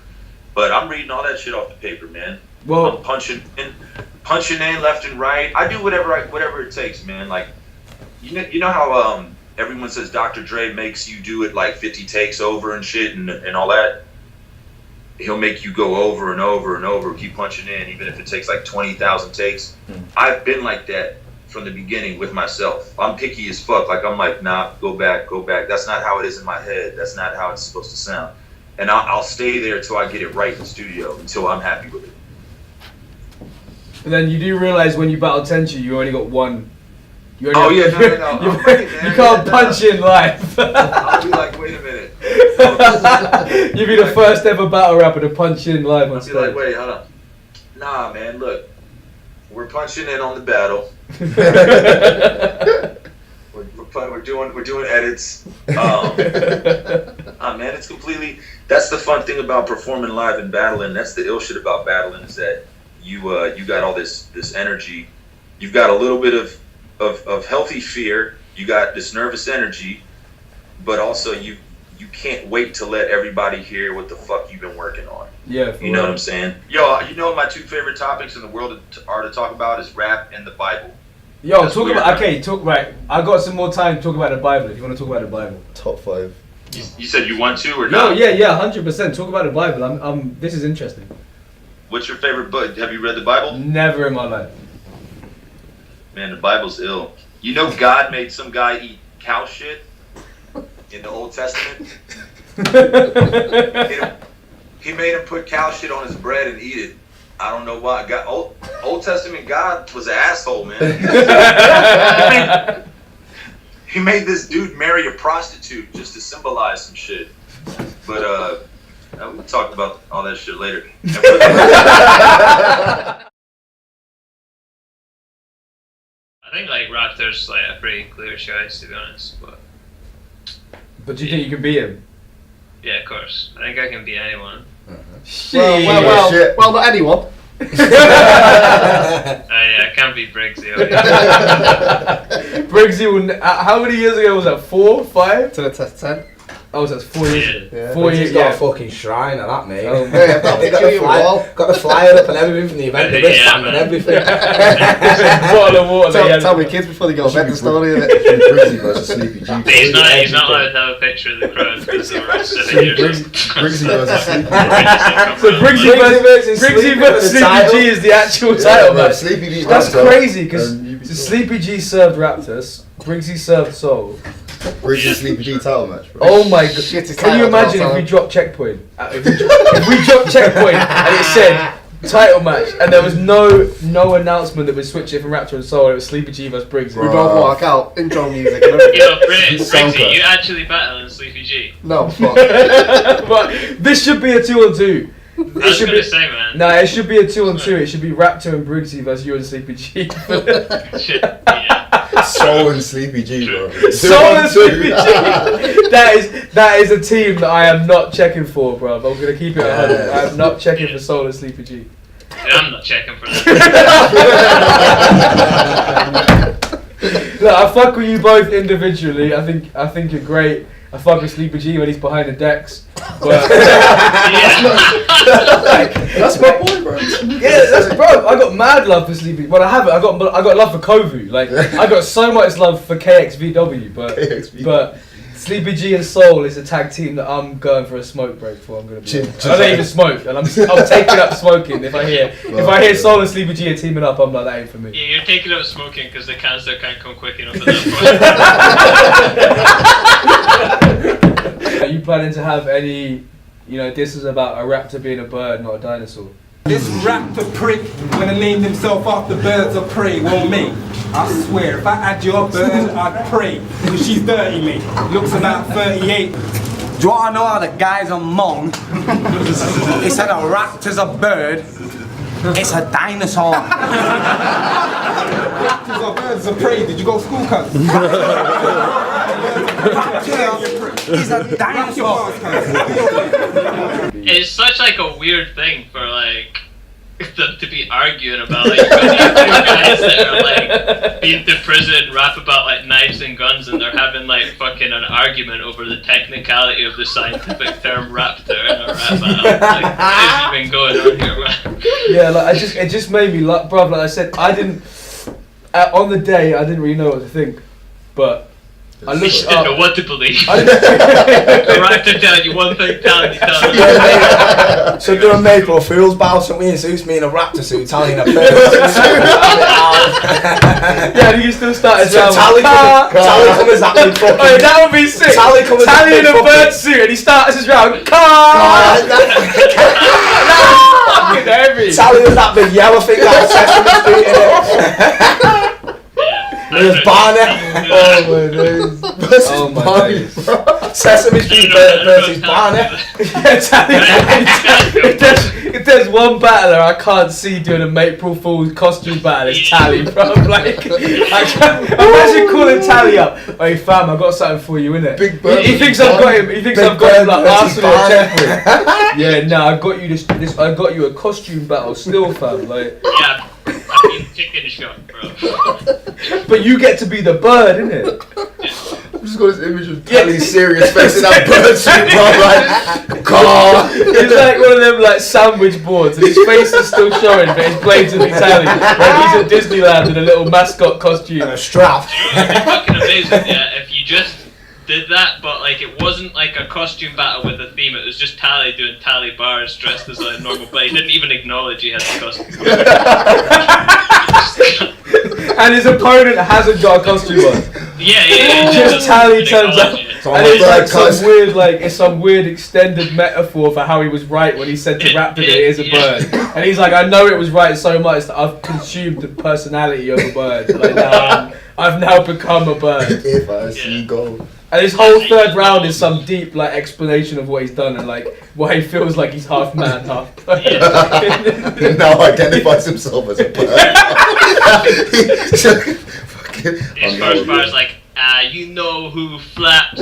But I'm reading all that shit off the paper, man. Well, I'm punching in left and right. I do whatever it takes, man. Like you know how everyone says Dr. Dre makes you do it like 50 takes over and shit and all that? He'll make you go over and over and over, keep punching in, even if it takes like 20,000 takes. I've been like that from the beginning with myself. I'm picky as fuck. Like I'm like, nah, go back. That's not how it is in my head. That's not how it's supposed to sound. And I'll stay there till I get it right in the studio, until I'm happy with it. And then you do realize when you battle Tenchi, you only got one. No. I'm ready, man. You can't punch in live. I'll be like, wait a minute. You'd be the first ever battle rapper to punch in live on stage. I'll be like, wait, hold on. Nah, man, look. We're punching in on the battle. we're doing edits. Man, it's completely. That's the fun thing about performing live and battling. That's the ill shit about battling, is that you got all this energy. You've got a little bit of healthy fear. You got this nervous energy, but also you can't wait to let everybody hear what the fuck you've been working on. Yeah, you know what I'm saying? Yo, you know what my two favorite topics in the world are to talk about is rap and the Bible. Yo, That's talk weird, about. right? Okay, right. I got some more time to talk about the Bible. If you want to talk about the Bible. Top 5. You said you want to or No, not? yeah, 100%. Talk about the Bible. This is interesting. What's your favorite book? Have you read the Bible? Never in my life. Man, the Bible's ill. You know God made some guy eat cow shit in the Old Testament? He made him put cow shit on his bread and eat it. I don't know why. Old Testament God was an asshole, man. He made this dude marry a prostitute just to symbolize some shit. But we'll talk about all that shit later. I think like Raptor's like a pretty clear choice, to be honest. But do you think you can beat him? Yeah, of course. I think I can beat anyone. Well, not anyone. Yeah, I can't beat Briggsy. Briggsy will. How many years ago was that? 4, 5? To the test 10. Oh, so that's 4 years ago. Yeah. 4 years. He's got a fucking shrine of that, mate. Oh, yeah, got the flyer up and everything from the event, the wristband and everything. Bottle of water. Tell me kids before they go to bed the story of it. He's not allowed to have a picture of the crowd because they were 7 years old. Briggsy versus Sleepy G. So Briggsy versus Sleepy G is the actual title match. Sleepy G. That's crazy because Sleepy G served Raptors, Briggsy served Soul. Briggsy Sleepy G title match, bro. Oh my god! Can you imagine if we dropped checkpoint? If we dropped checkpoint and it said title match and there was no announcement that we switched it from Raptor and Soul, it was Sleepy G versus Briggsy. We both walk out, intro music. Yo, Briggsy, you actually battle in Sleepy G? No, fuck. But this should be a 2-on-2. I was gonna say, man. No, it should be a 2-on-2. It should be Raptor and Briggsy versus you and Sleepy G. Shit, yeah. Soul and Sleepy G, bro. Soul and Sleepy G. That is a team that I am not checking for, bro. I'm gonna keep it 100. I am not checking for Soul and Sleepy G. Yeah, I'm not checking for that. Look, I fuck with you both individually. I think you're great. I fuck with Sleepy G when he's behind the decks. But that's my boy, bro. Yeah, that's bro. I got mad love for Sleepy. Well, I haven't. I got love for Kovu. Like I got so much love for KXVW. But Sleepy G and Soul is a tag team that I'm going for a smoke break for. I'm gonna be. I don't even smoke, and I'm taking up smoking. If I hear Soul and Sleepy G are teaming up, I'm like, that ain't for me. Yeah, you're taking up smoking because the cancer can't come quick enough at that Are you planning to have any? This is about a raptor being a bird, not a dinosaur. This raptor prick gonna name himself after birds of prey, won't me? I swear, if I had your bird, I'd pray. Because she's dirty, mate. Looks about 38. Do you want to know how the guy's a mong? He said a raptor's a bird. It's a dinosaur. Raptors are birds of prey. Did you go to school, cuz? He's a dinosaur. It's such like a weird thing for like them to be arguing about. Like, you've got these two guys that are like being to prison, rap about like knives and guns, and they're having like fucking an argument over the technicality of the scientific term raptor in a rap battle. Like, what is even going on here, man? Yeah, like it just made me like, bruv. Like I said, I didn't on the day I didn't really know what to think, but. I looked up. Know what to believe. The raptor telling you one thing, telling you So do a April Fool's bow, so me and Zeus, me in a raptor suit, Tally in a bird suit. Yeah, you still start as well. Tally comes at me fucking. Oh, that would be sick. Tally in a bird suit and he starts his round. Car! Fucking heavy. Tally was that big yellow thing that had Sesame Street in it. There's Barney. Oh my days. Oh my days. Sesame Street versus Barney. If there's one battler I can't see doing a April Fool's costume battle, it's Tally, bro. Like, imagine calling Tally up. Hey fam, I got something for you, innit? Big Bird. He thinks I've got him. He thinks I've got him like Arsenal checkpoint. Yeah, nah, I got you this. I got you a costume battle still, fam. Like. Yeah. Chicken shot, bro. But you get to be the bird, innit? I'm just got this image of Tali's serious face in that bird suit, bro. Like, car. He's like one of them like sandwich boards, and his face is still showing, but his blatantly Tally. Like he's at Disneyland in a little mascot costume and a strap. It'd be fucking amazing, yeah, if you just did that, but like it wasn't like a costume battle with a theme. It was just Tally doing Tally bars dressed as a normal player. He didn't even acknowledge he had the costume. And his opponent hasn't got a costume on. Yeah. Just Tally turns up, and it's like some weird extended metaphor for how he was right when he said to Raptor that it is a bird. And he's like, I know it was right so much that I've consumed the personality of a bird. Like now, I've now become a bird. If I see gold. And his whole third round is some deep like explanation of what he's done and like why he feels like he's half man, half bird. He now identifies himself as a bird. His first bar is like, you know who flaps.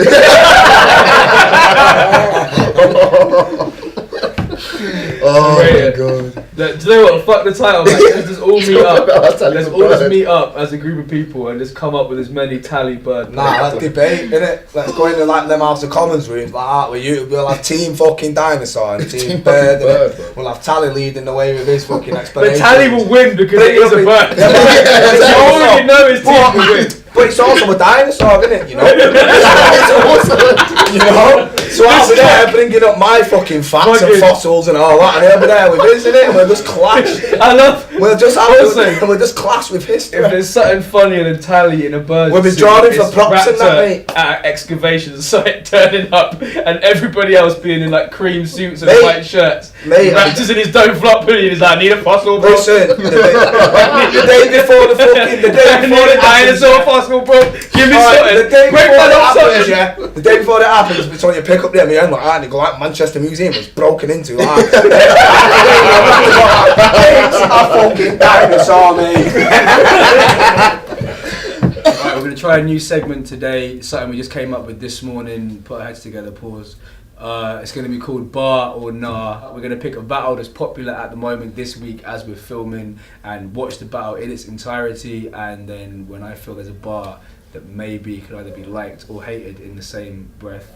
Oh my god. Do you know what? Fuck the title, man. Let's just all meet up. Let's all just meet up as a group of people and just come up with as many Tally bird. Nah, let's debate, innit? Let's go into like them House of Commons rooms like that where we'll have team fucking dinosaur and team bird, innit? We'll have Tally leading the way with his fucking explanation. But Tally will win because it is a bird. All you know is team will win. But it's also a dinosaur, isn't it? You know? You know? So I'll be there bringing up my fucking facts and fossils and all that, and he'll be there with his, innit? And we'll just clash. We'll just clash with history. If there's something funnier than Tally in a bird, we'll be drawing for props and that, mate. At excavation site turning up, and everybody else being in like cream suits and white shirts. Mate, Raptor's in his don't flop hoodie. He's like, I need a fossil, bro. Listen, the day before the dinosaur fossil, bro. Give me something. The day before that happens, it's when you pick up them and like, and you go like Manchester Museum was broken into. Like, it's a fucking dinosaur, mate. Right, we're going to try a new segment today, something we just came up with this morning, put our heads together, pause. It's going to be called Bar or Nah. We're going to pick a battle that's popular at the moment this week as we're filming and watch the battle in its entirety, and then when I feel there's a bar that maybe could either be liked or hated in the same breath.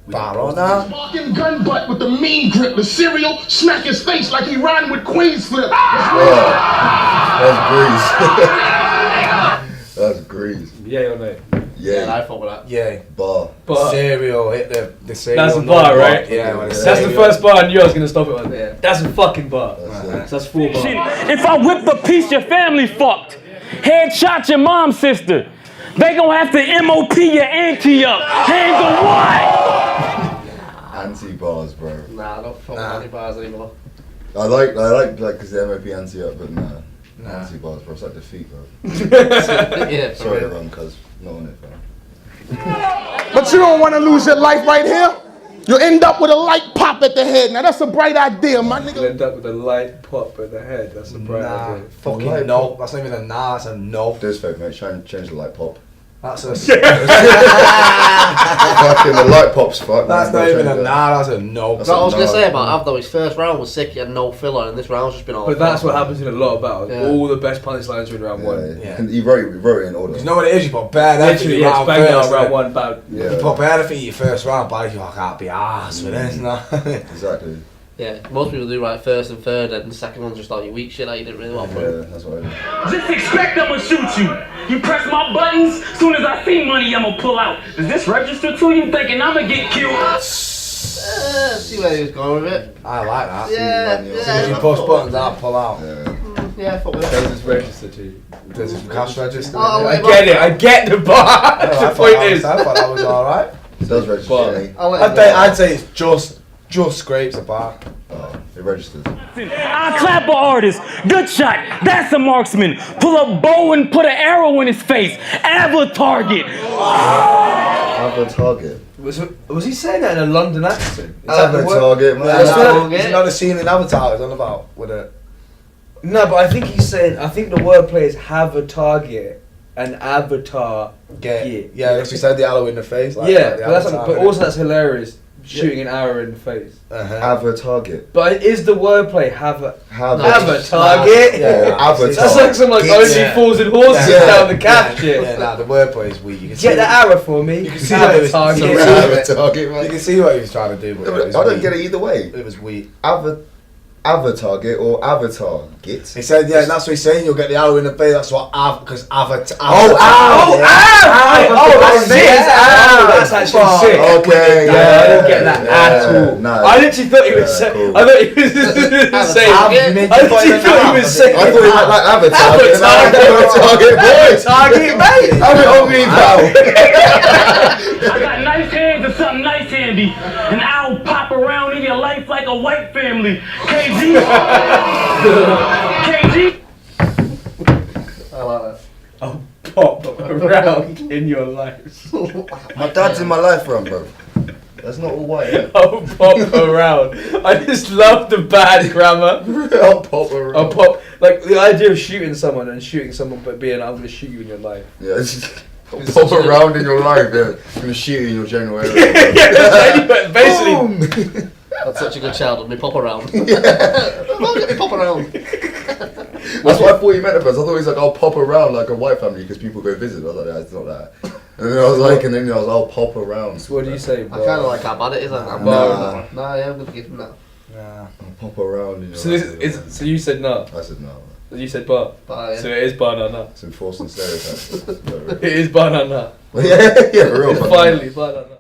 Bar or Nah? Fucking gun butt with the mean grip, the cereal, smack his face like he riding with Queen's flip. That's grease. That's grease. Yeah or no? Yeah, I thought with that. Yeah. Bar. Cereal, hit the cereal. That's a bar, right? Yeah. That's the first bar, and yours gonna stop it on there. That's a fucking bar. That's 4 bars. If I whip a piece, your family fucked. Headshot your mom's sister. They gonna have to MOP your auntie up. Hands on what? Anti-bars, bro. Nah, I don't fuck with anti-bars anymore. I like because the MOP anti up, but nah. Anti-bars, bro. It's like defeat, bro. Yeah, sorry, everyone, cuz not on it, bro. But you don't want to lose your life right here. You'll end up with a light pop at the head. Now that's a bright idea, my nigga. You'll end up with a light pop at the head. That's a bright idea. Fucking no. That's not even a nah, that's a no. Do us a favour, mate. Try and change the light pop. That's a fucking the light pop's fuck. That's not even a nah, that's a no. That's what I was going to say about Avdo. His first round was sick, he had no filler, and this round's just been all. But that's what happens in a lot of battles. Yeah. All the best punchlines are in round 1. Yeah. He wrote it in order. You know what it is? You put bad effort in round round 1 bout. Yeah. You put bad effort in your first round, but you can't be arsed with this, no. Exactly. Yeah, most people do right first and third, and the second one's just all your weak shit that you didn't really want. Yeah, that's what I do. Just expect I'ma shoot you. You press my buttons, soon as I see money, I'ma pull out. Does this register to you thinking I'ma get killed? See where he was going with it. I like that. Yeah, As soon as you push buttons, I'll pull out. Yeah, fuck with Does that. this register to you? Does it cash register? Oh, I get it. I get the bar. The point is, I thought that was alright. It does register to me. I'd say it's just scrapes a bar. Oh, it registers. I clap an artist. Good shot. That's a marksman. Pull a bow and put an arrow in his face. Have target. Have a target. Was he saying that in a London accent? Have a target, man. It's not a scene in Avatar. It's on about with it. No, but I think he's saying. I think the wordplay is have a target and avatar. Yeah, because we said the arrow in the face. Like, yeah, the but Avatar, but also that's hilarious. shooting an arrow in the face. Have a target. But is the wordplay have a target? Avatar. That's like some only fools and horses down the cap shit. Yeah, nah, the wordplay is weak. You can Get the arrow for me. You can see have what a he was target. You can see what he was trying to do. But I don't get it either way. It was weak. Avatar get or avatar get. He said, yeah, that's what he's saying. You'll get the arrow in the face. That's what because avatar. That's sick. That's actually sick. Okay, I didn't get that at all. No. I literally thought he was saying. Cool. I thought he was saying. I literally thought he was saying. I thought he meant like avatar. Target, mate. Have it on me, pal. I got nice hands and something nice handy, and I'll pop around in your life like a white family. KG. KG. I like that. I'll pop around in your life. My dad's in my life, bro. That's not all white. Yeah? I'll pop around. I just love the bad grammar. I'll pop around. I'll pop. Like the idea of shooting someone but being, I'm gonna shoot you in your life. Yeah. Pop around in your life, yeah. I'm gonna shoot you in your general area. Yeah, basically. That's such a good child. Me pop around. Let me pop around. That's what I thought you meant at first. I thought he was like, I'll pop around like a white family because people go visit. I was like, it's not that. And then I was like, I'll pop around. So what do you say, bro? I kind of like how bad it is. Nah, yeah, I'm gonna give him that. Nah. I'll pop around in your life. So you said no? I said no. You said bar. Yeah. So it is banana. It's enforcing stereotypes. It is banana. Yeah, for real. It's finally banana.